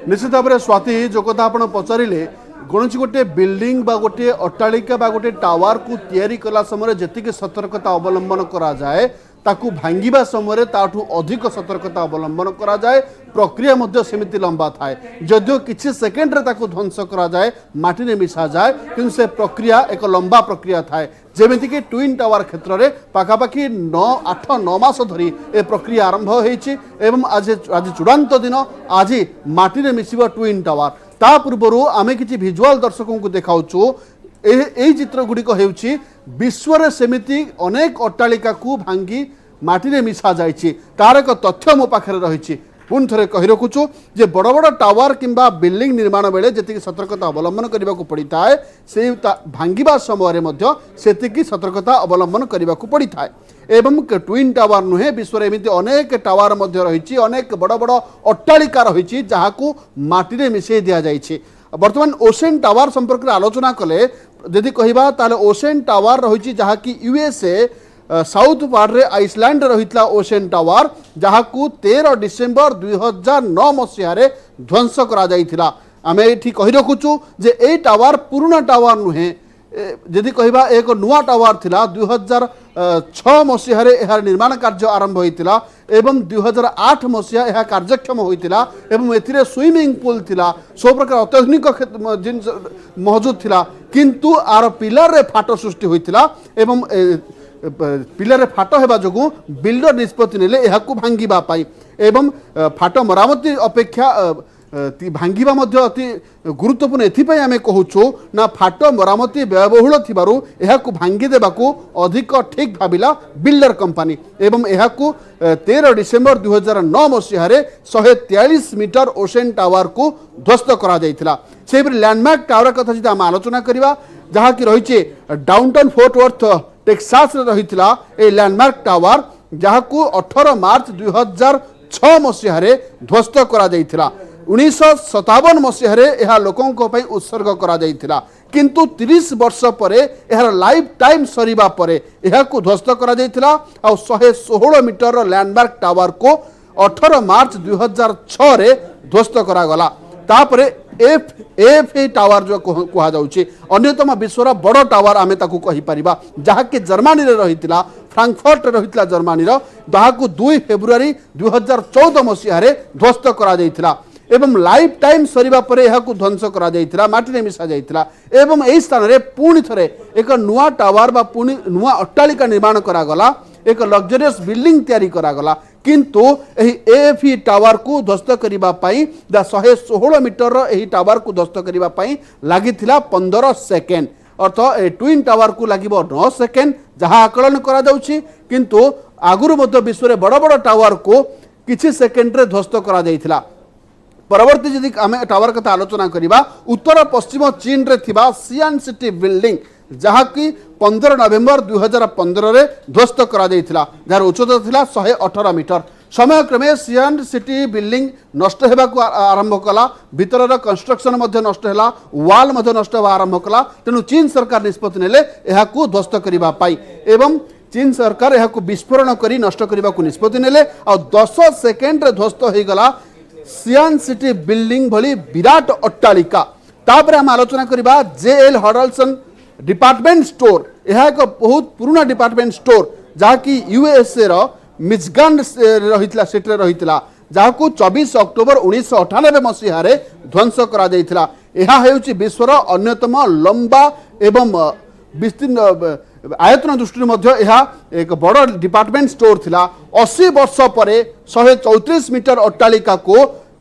निश्चित भाव में स्वाति जो कथा आपण पचारिले कौन गोटे बिल्डिंग बा गोटे अट्टालिका बा गोटे टावर को तैयारी कला समय जी सतर्कता अवलंबन करा जाए ताकू भांगिबा समय ताठू अधिक सतर्कता अवलंबन करा जाए प्रक्रिया मध्य सेमिति लंबा थाए जदियो किछि सेकेंड रे ताकू ध्वंस करा जाए माटी ने मिसा जाए किंतु से प्रक्रिया एक लंबा प्रक्रिया थाए जेमिति कि ट्विन टावर क्षेत्र में पाखापाखि 8-9 मास धरी ए प्रक्रिया आरंभ होईछि एवं आज चूड़ांत दिन आज माटी ने मिसिबो ट्विन टावर ता पूर्व आमे किछि विजुअल दर्शकों को देखाउछु ए चित्र गुड़िक हेउछि विश्व रे सेमिति अनेक अट्टालिका को भांगी माटी रे मिसा जाइछि तार एक तथ्य मो पाखरे रहिछि पुन थरे कहि रखुछु जे बड़ बड़ टावर किंबा बिल्डिंग निर्माण बेले जति सतर्कता अवलंबन करबा को पड़ी थाए से भांगिबा समय मध्य सेतिकी सतर्कता अवलंबन करबा को पड़ी थाए एवं ट्विन टावर नुहे विश्व रे एमिति अनेक टावर मध्य रहिछि अनेक बड़ बड़ अट्टालिका रहिछि जहाकू माटी रे मिसै दिया जाइछि वर्तमान ओसेन टावर संपर्क में आलोचना कले यदि कहबा ताले ओसेन टावर रही जहाँकि यूएसए साउथ पार्ट रे आइसलैंड रही ओसेन टावर जहाँकू 13 डिसेम्बर 2009 मसीह ध्वंस करा जाइथिला आमे एठी कहि रखुछु जे ए टावर पुराना टावर नुहे यदि कहबा एक नुआ टावर थिला 2006 मसीह यार निर्माण कार्य आरंभ होइतिला एवं 2008 मसीहा यह कार्यक्षम होइतिला एवं एथिरे स्विमिंग पूल थिला सब प्रकार अत्याधुनिक जिनस मौजूद थिला किंतु आर पिलर रे फाटो सृष्टि होइतिला एवं पिलर रे फाटो हेबा जोगु बिल्डर निष्पत्ति नेले एहाकू भांगिबा पाई एवं फाटो मरामती अपेक्षा भांगिबा मध्य अति गुरुत्वपूर्ण एथिपाई आमे कहूछु ना फाटो मरामती व्ययबहुल थिबारु एहाकू भांगी देबाकू अधिक ठीक भाबिला बिल्डर कंपनी एवं एहाकू 13 डिसेम्बर 2009 मसीह 143 मीटर ओसेन टावर को ध्वस्त करा जाइथिला से लैंडमार्क टावर कथा जदि आम आलोचना करिबा जहा कि रहिছে डाउनटाउन फोर्ट वर्थ टेक्सास रे रहिथिला ए लैंडमार्क टावर जहाकू 18 मार्च 2006 मसीह ध्वस्त करा जाइथिला 1957 मसीह यह लोकों पर उत्सर्ग करा जाइथिला किंतु 30 वर्ष पर यार लाइफ टाइम सरीबा परे यहाकू ध्वस्त करा जाइथिला आ 116 मीटर लैंडमार्क टावर को 18 मार्च 2006 रे ध्वस्त करा गला तापरे एफ टावर जो कहा जाउची अन्यतम विश्वर बड़ टावर आमे ताकू कहि परिबा जहाके जर्मनी रे रहितिला फ्रैंकफर्ट रहितिला जर्मनी रो जहाकू 2 फेब्रुआरी 2014 मसीह रे ध्वस्त करा जाइथिला एवं लाइफ टाइम सरीबा परे यहाकू ध्वंस करा जाइथिला माटी ने मिसा जाइथिला एवं एही स्थान रे पुणी थरे एक नुआ टावर बा पुणी नुआ अट्टालिका निर्माण करा गला एक लग्जरियस बिल्डिंग तैयारी करा गला किंतु एही एएफई टावर को ध्वस्त करिबा पई 116 मीटर एही टावर को ध्वस्त करिबा पई लागिथिला 15 सेकेंड अर्थ ए ट्विन टावर को लागिबो 9 सेकेंड जहां आकलन करा जाउची किंतु आगुरु मध्य विश्व रे बड़ बड़ टावर को किछि सेकेंड रे ध्वस्त करा जाइथिला परवर्ती यदि आम टावर कथा आलोचना करिबा उत्तर पश्चिम चीन रे थिबा सियान सिटी बिल्डिंग जहाँकि 15 नवेम्बर 2015 रे ध्वस्त करा जाइथिला जार उच्चता थिला 118 मीटर समय क्रमे सियान सिटी बिल्डिंग नष्ट हेबाकू आरंभ कला भीतर कंस्ट्रक्शन मध्य नष्ट होला वाल मध्य नष्ट होबा आरंभ कला तेणु चीन सरकार निष्पत्ति नेले एहाकू ध्वस्त करिबा पाई एवं चीन सरकार एहाकू विस्फोरण करी नष्ट करिबाकू निष्पत्ति नेले आ 10 सेकेंड रे ध्वस्त होई गला सियान सिटी बिल्डिंग भली विराट अट्टालिका तापर हम आलोचना करिबा जेएल हडल्सन डिपार्टमेंट स्टोर यह एक बहुत पुराना डिपार्टमेंट स्टोर जहाँकि यूएसए रो मिचिगान रहितला सिटी रहितला जहाँकू 24 अक्टोबर 1998 मसीह ध्वंस करा जाइथिला यह हेउची विश्वर अन्यतम लंबा एवं विस्तीर्ण आयतन दृष्टि मध्य यह एक बड़ डिपार्टमेंट स्टोर थिला 80 वर्ष पर 134 मीटर अट्टालिका को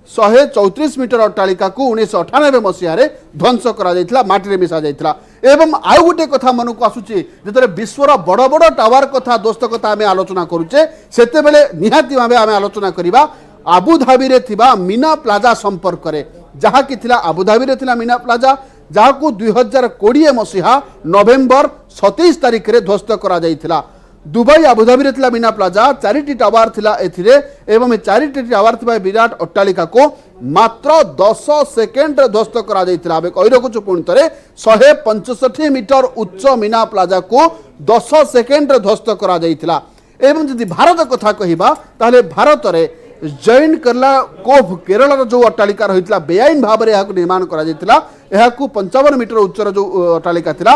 134 मीटर अट्टालिका को 1998 मसीह ध्वंस करा जाइथिला माटी रे मिसा जाइथिला एवं आउ गोटे कथा मन को आसुची जेतरे विश्वर बड़ बड़ टावर कथा दोस्त कथा आमे आलोचना करूचे सेते बेले निहाती भाबे आमे आलोचना करिबा आबुधाबी रे थिबा मीना प्लाजा संपर्क रे जहा कि थिला आबुधाबी रे थिला मीना प्लाजा जहाकू 2020 मसीहा नवेम्बर 27 तारिख रे ध्वस्त करा जाइथिला दुबई आबुधाबी रे थिला मीना प्लाजा 4टी टावर थिला एथिरे एवं 4टी टावर थिबा विराट अट्टालिका को मात्र 10 सेकेंड रे ध्वस्त करा जाइथिला बे कहि रखुछु पुणी तरे 165 मीटर उच्च मीना प्लाजा को 10 सेकेंड रे ध्वस्त करा जाइथिला एवं यदि भारत कथा कहिबा ताले भारत रे जैन करला कोफ केरल जो अट्टालिका रही बेआईन भाव में निर्माण करा 55 मीटर उच्चर जो अट्टालिका थिला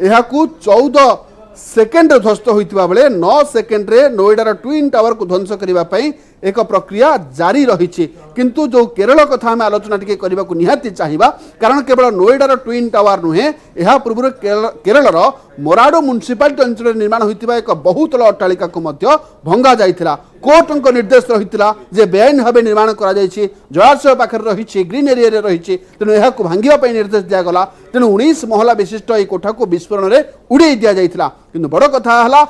14 सेकेंड ध्वस्त होता बेले 9 सेकेंड रे नोएडार ट्विन टावर को ध्वंस करने एक प्रक्रिया जारी रही किंतु जो केरल कथा आम आलोचना टी करने को निहाती चाहिए कारण केवल नोएडार ट्विन टावर नुहे यह पूर्व केरलर मोराडो म्युनिसिपालिटी अंचल निर्माण होता एक बहुतल अट्टालिका को भंगा जाइथिला कोर्ट निर्देश रही जे बेआईन भाव निर्माण कर जलाशय पाखे रही ग्रीन एरिया रही तेणु यह भांगा निर्देश दिगला तेणु 19 महला विशिष्ट यह कोठा को विस्फोरण में उड़े दि जाइथिला किंतु बड़ कथा है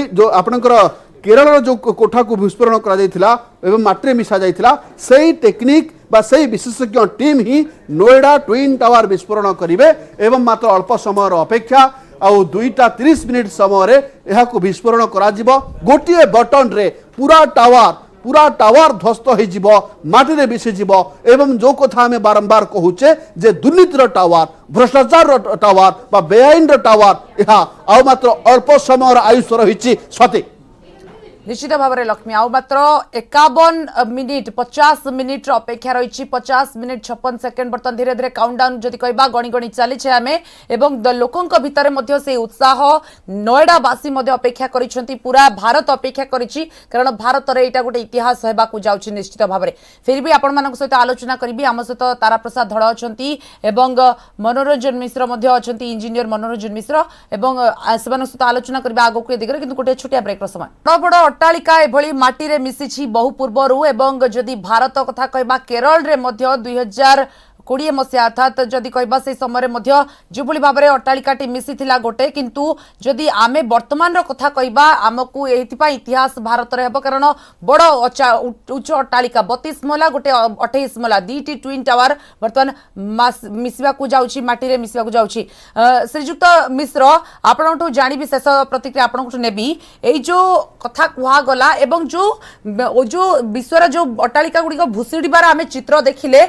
जो आपणकर केरल जो कोठा को विस्फोरण कर माटी मिसा जाइथिला सही टेक्निक बा सही विशेषज्ञ टीम ही नोएडा ट्विन टावर विस्फोरण करेंगे एवं मात्र अल्प समय अपेक्षा आउ 2:30 समय यह विस्फोरण करा गोटे बटन रे पूरा टावर ध्वस्त हो माटी मिसीज एवं जो कथा आम बारंबार कहूचे जे दुर्नीतिर टावर भ्रष्टाचार टावर बा बेआईन टावर यह आउ मात्र अल्प समय आयुष रही सती निश्चित भाव में लक्ष्मी आउ मात्र 51 मिनिट 50 मिनिट अपेक्षा रही 50 मिनिट 56 सेकेंड बर्तन धीरे धीरे काउंटडाउन जदि कहबा गणी गणी चली आम एवं लोकों भितर से उत्साह नोएडावासी अपेक्षा करिसेंती पूरा भारत अपेक्षा करिछि कारण भारत रे एटा गोटे इतिहास हेबाकू जाउछि निश्चित भाव में फिर भी आपण मानक सहित आलोचना करिबी आम सहित तारा प्रसाद धड़ अछंती एवं मनोरंजन मिश्र मध्य अछंती इंजीनियर मनोरंजन मिश्र एवं सेमान सहित आलोचना करिबा आगो को दिगरे किंतु गोटे छोटिया ब्रेक समय बड़ अट्टालिका एभली माटी रे मिसिछि बहु पूर्वरु एवं जदि भारत कथा कहबा केरल रे मध्य 2020 मसीहा अर्थात जदि कहबा से समय जो भाव में अट्टालिकाटी मिसी गोटे किंतु जदि आमे वर्तमान कथा कहबा आमको इतिहास भारत रे हेबो कारण बड़ उच्च अट्टालिका 32 महला गोटे 28 महला दीटी ट्विन टावर वर्तमान मिसवा को जाउछि माटी रे मिसवा को जाउछि श्रीजुक्त मिश्र आपनठु जानिबी शेष प्रतिक्रिया आपनठु नेबी एई जो कथा कुहा गला एवं जो विश्वर जो अट्टालिका गुडी भूसुड़ीबार आमे चित्र देखिले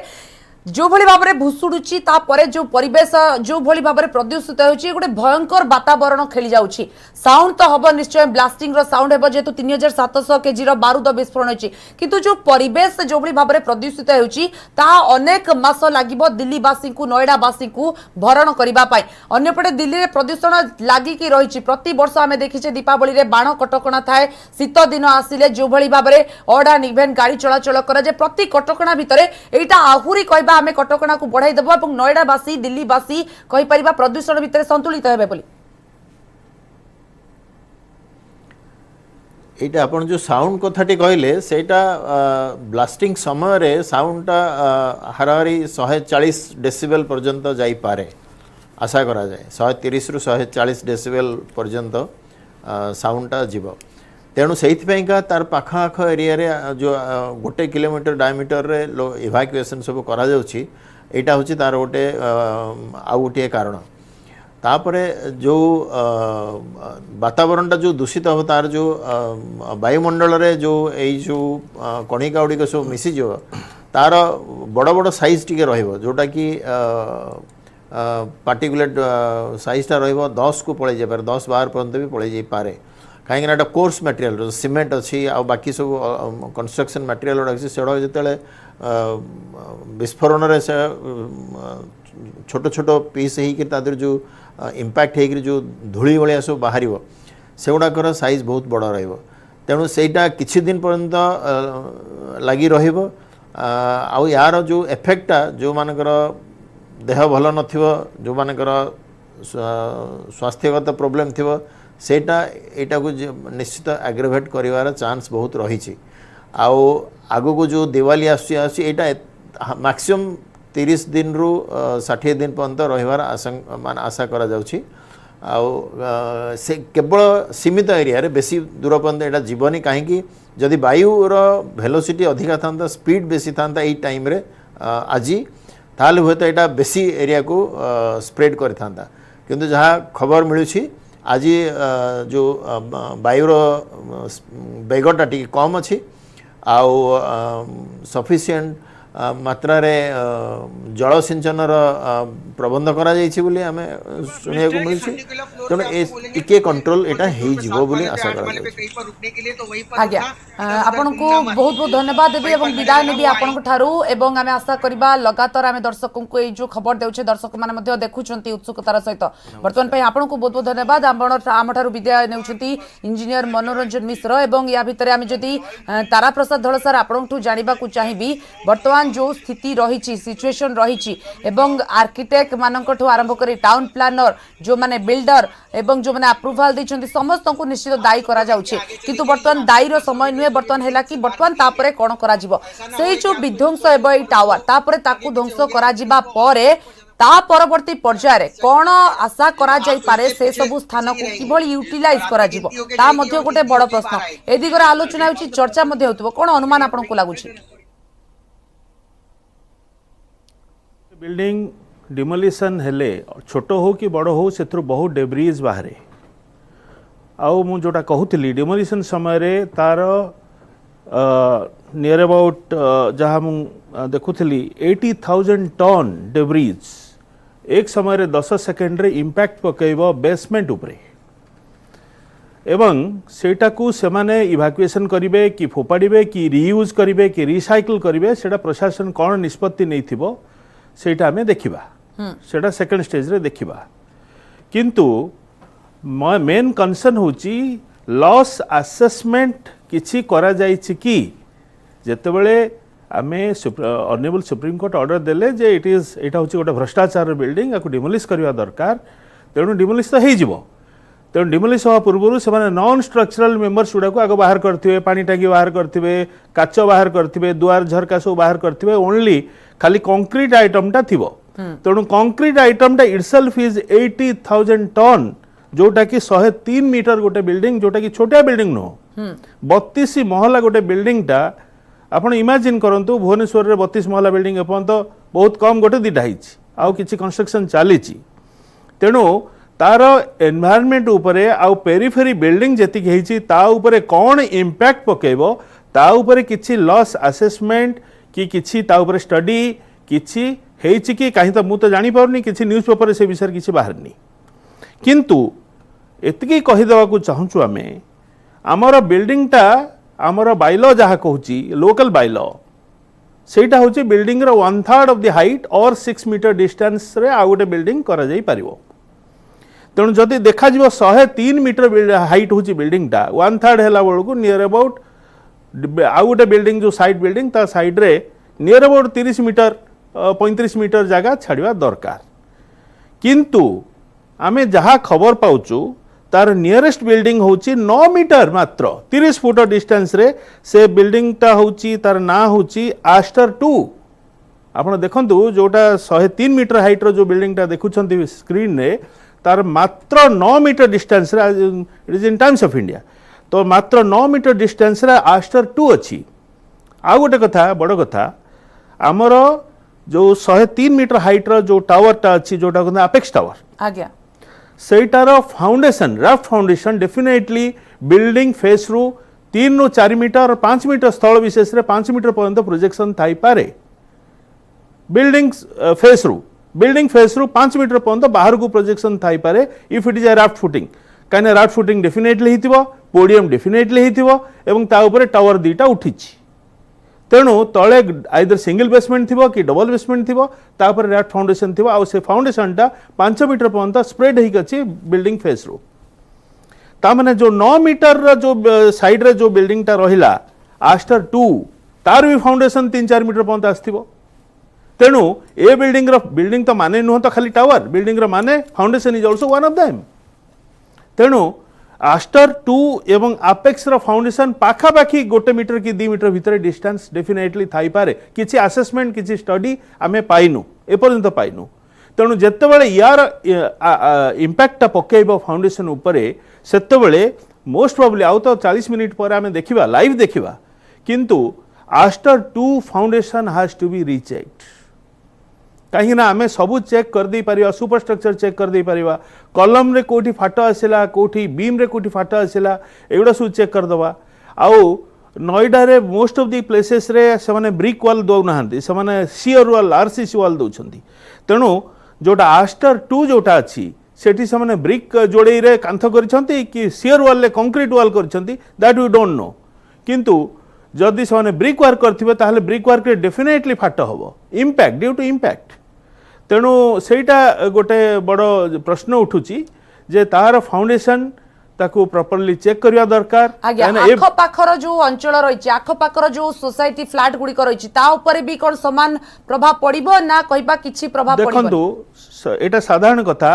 जो भली भाव में भूसुड़ुची तापरे जो परिवेश जो भली भाव में प्रदूषित होची गोटे भयंकर वातावरण खेली जाउची साउंड तो हबो निश्चय ब्लास्टिंग रो साउंड हेबो जेतु 3700 केजी रो बारूद विस्फोरण होची किंतु जो परिवेश जो भली भाव में प्रदूषित होची ता अनेक मास लागिबो दिल्ली वासी को नोएडा वासी को भरण करिबा पाई अन्यपटे दिल्ली रे प्रदूषण लागि की रहिची प्रति वर्ष आमे देखिचे दीपावली रे बाण कटकणा थाए शीत दिन आसिले जो भली भाव में ऑर्डर इवेंट गाड़ी चलाचल करा जे प्रति कटकणा भितरे एटा आहुरी कहबा आमे कटकणा को बढ़ाई देबो এবং नोएडावासी दिल्लीवासी कहि परिबा प्रदूषण भितर संतुलित हेबे बोली एटा अपन जो साउंड कथाटी कहले सेटा ब्लास्टिंग समय रे साउंडटा हाराहारी 140 डेसिबल पर्यंत जाई पारे आशा करा जाए 130 रु 140 डेसिबल पर्यंत साउंडटा जीव तेणु से तार पाखाख एरिया रे जो 1 किलोमीटर डायमीटर रे इवाक्युएसन सब करा जाउछि एटा होछि तार गोटे आउ गोटे कारण तापरे जो वातावरणटा जो दूषित हो तार जो वायुमंडल रे जो एई जो कणिका गुड़िक सब मिसी जो तार बड़ बड़ साइज टिके रहिबो जोटा कि पार्टिकुलेट साइजटा रहिबो 10 को पळे जाय पारे 10-12 पर्यंत भी पळे जाय पारे कहीं कोर्स मटेरियल सीमेंट अच्छी आ बाकी सब कंस्ट्रक्शन मटेरियल अच्छी से जिते विस्फोरण से छोट छोट पीस हो जो इम्पैक्ट हो जो धूली भाया सब बाहर से गुड़ाकर साइज बहुत बड़ रेणु सेटा किछि दिन पर्यंत लगी रु यार जो एफेक्टा जो मानकर देह भल न जो मानकर स्वास्थ्यगत प्रोब्लेम थी सेटा एटा को निश्चित एग्रेवेट करिवार चांस बहुत रही आगो को जो दिवाली आसटा मैक्सिमम 30 दिन रु 60 दिन पर्यंत रहिवार आशा करा जाउछि से केवल सीमित एरिया रे बेसी दूर पर्यंत एटा जीवनी कहीं जदि वायुर वेलोसिटी अधिका था स्पीड बेसी था यही टाइम रे आज ताले हुए तो यहाँ बेसी एरिया को स्प्रेड करता किंतु जहाँ खबर मिलूँ आज जो वायुर बेगटा टी कम अच्छी आउ सफिशिएंट मात्रा रे जल सिंचनर प्रबंध करा जाइछि बोली आमे सुनिया को मिलछि तेणु टिके कंट्रोल एटा हेइ जिवो बोली आशा करा जाइछि। आज्ञा आपन को बहुत बहुत धन्यवाद देबी एवं विदाय नेबी आपन को ठारू एवं आमे आशा करबा लगातार आमे दर्शकों को ए जो खबर देउछे दर्शक माने मध्ये देखुचंती उत्सुकतार सहित वर्तमान पे आपन को बहुत बहुत धन्यवाद। आम ठारू विदाय नेउछंती इंजीनियर मनोरंजन मिश्र एवं या भितरे आमे जदी तारा प्रसाद धड़सार आपन ठू जानिबा को चाहिबी वर्तमान जो स्थिति रही सिचुएशन रही एवं आर्किटेक्ट मानक आरंभ कर टाउन प्लानर जो माने बिल्डर एवं जो माने अप्रूवल दैछंती समस्त को निश्चित दायी करा जाउछे किंतु वर्तमान दायीर समय नुहे वर्तमान हैला कि वर्तमान तापरे कोन करा जिवो सेही जो विध्वंस एबो ए टावर तापरे ताकू ध्वंस करा जिबा परे ता परवर्ती पर्याय कौन आशा करा जाई पारे से सब स्थान को किभली यूटिलाइज करा जिवो ता मध्ये गोटे बड़ प्रश्न ए दिगरे आलोचना होची चर्चा मध्ये होतबो कोन अनुमान आपन को लागुची। बिल्डिंग डिमोलिशन हेले छोट हो कि बड़ हो से बहुत डेब्रिज बाहर आउ मु जोटा कहूली डिमोलिशन समय रे तार नियर अबाउट जहाँ मु देखुली 80,000 टन डेब्रिज एक समय रे 10 सेकेंड रे इंपैक्ट पकेइबो बेसमेंट उपरे एवं सेटा को सेमाने इवाक्युएशन करिवे कि फोपाड़िबे कि रियूज करिवे कि रिसाइकल करिवे सेटा प्रशासन कोन निष्पत्ति नै थिबो सेटा हमें देखिबा सेटा सेकंड स्टेज रे देखिबा किंतु मेन कंसर्न होची लॉस असेसमेंट किछि करा जाइछि कि जेतेबेले आमे ऑनरेबल सुप्रीम कोर्ट ऑर्डर देले जे इट इज एटा होची गोटे भ्रष्टाचार बिल्डिंग आकु डिमोलिश करबा दरकार तेणु डिमोलिश तो हेइ जिवो तेणु डिमोलिश होवा पूर्व से नॉन स्ट्रक्चरल मेंबर्स गुड़ा को आग बाहर करथिबे पानी टांकी बाहर करथिबे काच बाहर करथिबे दुआर झरका सब बाहर करथिबे ओनली खाली कंक्रीट आइटमटा थिबो तेणु कंक्रीट आइटमटा इटसेल्फ इज 80,000 टन जोटा कि 103 मीटर गोटे बिल्डिंग जोटा कि छोटिया बिल्डिंग नो 32 महला गोटे बिल्डिंगटा आपण इमेजिन करंतु भुवनेश्वर रे 32 महला बिल्डिंग एपर्यंत बहुत कम गोटे दिटा हिची आउ किछि कंस्ट्रक्शन चलीची तेणु तार एनवायरनमेंट उपरे आउ पेरिफेरी बिल्डिंग जेतिक हेची ता उपरे कोन इंपैक्ट पकेबो ता उपरे किछि लॉस असेसमेंट कि किछि ता उपरे स्टडी किछि हेची कि काहे तो मु तो जानि पारनी किछि न्यूज़ पेपर से विषय किछि बाहरनी किंतु एतकी कहि देवा को चाहूछु आमे हमर बिल्डिंगटा हमर बायलॉ जहा कहूची लोकल बायलॉ सेटा होची बिल्डिंग रो 1/3 ऑफ द हाइट और 6 मीटर डिस्टेंस रे आ गोटे बिल्डिंग करा जाई परिवो तेणु जदि देखा जीव 103 मीटर हाइट होची बिल्डिंगटा 1/3 हैला बेल को नियर अबाउट आउ गोटे बिल्डिंग जो साइड बिल्डिंग ता साइड रे नियर अबाउट 30 मीटर 35 मीटर जगह छाड़वा दरकार किंतु आमे जहा खबर पाउचु तार नियरेस्ट बिल्डिंग होची 9 मीटर मात्र 30 फुट डिस्टेंस रे से बिल्डिंग ता होची तार ना होची आस्टर 2 आपण देखंतु जोटा 103 मीटर हाइट रो जो बिल्डिंग ता देखुछंती स्क्रीन रे तार मात्र 9 मीटर डिस्टेंस रे it is in times of India तो मात्र 9 मीटर डिस्टेंस रे आस्टर 2 अछि आ गोटे कथा बड़ कथा आमर जो 103 मीटर हाइट रो जो टावर ता अछि जोटा कहना अपेक्स टावर आज्ञा सेटार foundation raft foundation definitely building face रु 3 रु 4 मीटर और 5 मीटर स्थल विशेष रे 5 मीटर पर्यंत प्रोजेक्शन थाई पारे बिल्डिंग फेस रु 5 मीटर पर्यंत बाहर को प्रोजेक्शन थाई पारे if it is a raft footing काने राफ्ट फुटिंग डेफिनेटली हिथिबो पोडियम डेफिनेटली हिथिबो एवं ता ऊपर टावर दीटा उठिछि तेणु तले आइदर सिंगल बेसमेंट थिबो कि डबल बेसमेंट थिबो तापर राफ्ट फाउंडेशन थिबो आ से फाउंडेशन टा 5 मीटर पर्यंत स्प्रेड हेइ गछि बिल्डिंग फेस रु ता माने जो 9 मीटर रो जो साइड रे जो बिल्डिंग टा रहिला आस्टर 2 तार भी फाउंडेशन 3-4 मीटर पर्यंत आस्थिबो तेणु ए बिल्डिंग तो माने नुह तो खाली टावर बिल्डिंग रो माने foundation is also one of them तेणु आस्टर 2 एवं अपेक्स रो फाउंडेशन पाखा पाखी 1 मीटर कि 2 मीटर भितर डिस्टेंस डेफिनेटली थाई पारे किछि असेसमेंट किछि स्टडी आमे पाइनु ए पर्यंत पाइनु तेणु जेतेबेले यार इंपैक्ट पकेइबो फाउंडेशन उपरे सेतेबेले मोस्ट प्रोबेबली आउ तो 40 मिनिट पर आमे देखिबा लाइव देखिबा किंतु आस्टर 2 फाउंडेशन हैज टू बी रीचेक्ड कहीं ना आमे सबू चेक कर दे परिवा सुपर स्ट्रक्चर चेक कर दे परिवा कॉलम रे कोठी फाट आसिला कोठी बीम रे कोठी फाट आसिला एगुडा सब चेक कर दवा आउ नोएडा रे मोस्ट ऑफ दी प्लेसेस रे से माने ब्रिक वॉल दौ नाहंती से माने शियर वॉल आरसीसी वॉल दउछंती तेणु जोटा आस्टर 2 जोटा अछि सेठी से माने ब्रिक जोड़े रे कांथ करिसंती कि शियर वॉल ले कंक्रीट वॉल करिसंती दैट वी डोंट नो किंतु जदि से माने ब्रिक वर्क करथिबे ताहले ब्रिक वर्क रे डेफिनेटली फाट हबो इंपैक्ट ड्यू टू इंपैक्ट तेणु सेटा गोटे बड़ प्रश्न उठुची जे तार फाउंडेशन ताकू प्रॉपर्ली चेक करिया दरकार आख पाखर जो अंचल रही आख पाखर जो सोसाइटी फ्लैट गुडी रही ता ऊपर भी कोन समान प्रभाव पड़िबो ना कहिबा किछि प्रभाव पड़िबो देखंतु एटा साधारण कथा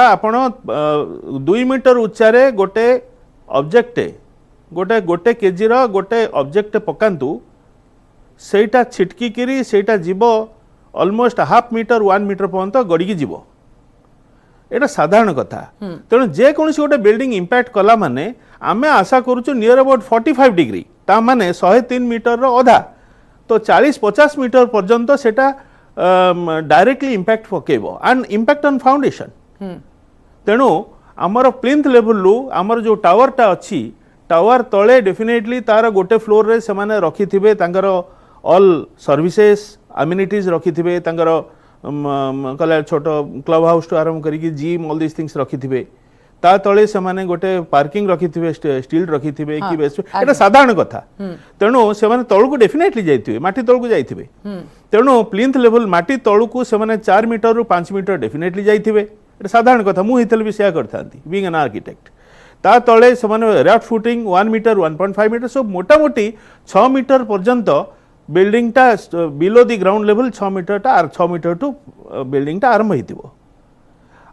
आपण 2 मीटर उच्चारे गोटे ऑब्जेक्ट गोटे केजी रो गोटे ऑब्जेक्ट पकांतु सेटा छिटकी किरी सेटा जीवो ऑलमोस्ट हाफ मीटर 1 मीटर पर्यंत गड़ी जीवो एटा साधारण कथा तेणु जे कौन गोटे बिल्डिंग इंपैक्ट कला माने आमे आशा करूछु नियर अबाउट 45 डिग्री ता माने 103 मीटर रो आधा तो 40-50 मीटर पर्यंत सेटा डायरेक्टली इंपैक्ट पकेबो एंड इंपैक्ट ऑन फाउंडेशन तेणु आमर प्लिंथ लेवल रु आमर जो टावर टा अछि टावर तले डेफिनेटली तार गोटे फ्लोर रे से माने रखी थिबे तांकर ऑल सर्विसेस अम्यूनिटीज रखी थिबे तांकर कला छोट क्लब हाउस टू आरंभ करी जिम ऑल दिस थिंग्स रखी थिबे ता तले से माने गोटे पार्किंग रखी थिबे स्टील रखी थिबे कि बेस एटा साधारण कथा तेणु से माने तळकु डेफिनेटली जाइथिबे माटी तळकु जाइथिबे तेणु प्लिंथ लेवल माटी तळकु से माने 4 मीटर रु 5 मीटर डेफिनेटली जाइथिबे एटा साधारण कथा मु हितल भी शेयर करथांती बीइंग एन आर्किटेक्ट ता तले से माने रैफ्ट फुटिंग 1 मीटर 1.5 मीटर सब मोटा मोटी 6 मीटर पर्यंत बिल्डिंग टा below the ground level 6 metre to building टा आरंभ हितिबो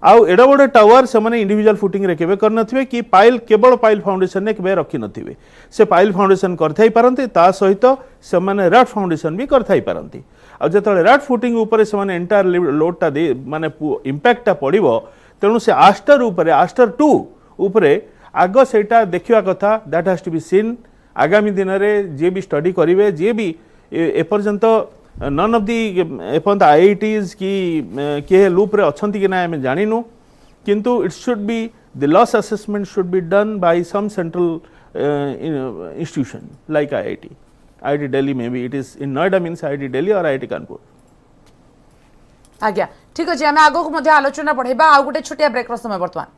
आउ एडा बड़े टावर से माने इंडिविजुअल फुटिंग रे केबे कर नथिबे कि पाइल केवल पाइल फाउंडेशन ने केबे रखि नथिबे से पाइल फाउंडेशन करथाई पारंती ता सहित से माने रैफ्ट फाउंडेशन भी करथाई पारंती आ जतले रैफ्ट फुटिंग ऊपर से माने एंटायर लोड टा दे माने इंपैक्ट टा पड़िबो तेणु से आस्टर ऊपर आस्टर 2 ऊपर आग सेटा देखिया कथा that has to be seen आगामी दिन रे जे भी स्टडी करिवे जे भी एपर्यंत नन ऑफ दी एपर्यंत आईआईटीज की के लूप रे अछंती कि ना हम जानिनु किंतु it should be the loss assessment should be done by some central institution like IIT Delhi may be it is in Noida means IIT Delhi और आईआईटी कानपुर आज्ञा ठीक अछि हम आगो को मध्ये आलोचना बढ़ेबा आ गोटे छोटिया ब्रेक रो समय वर्तमान।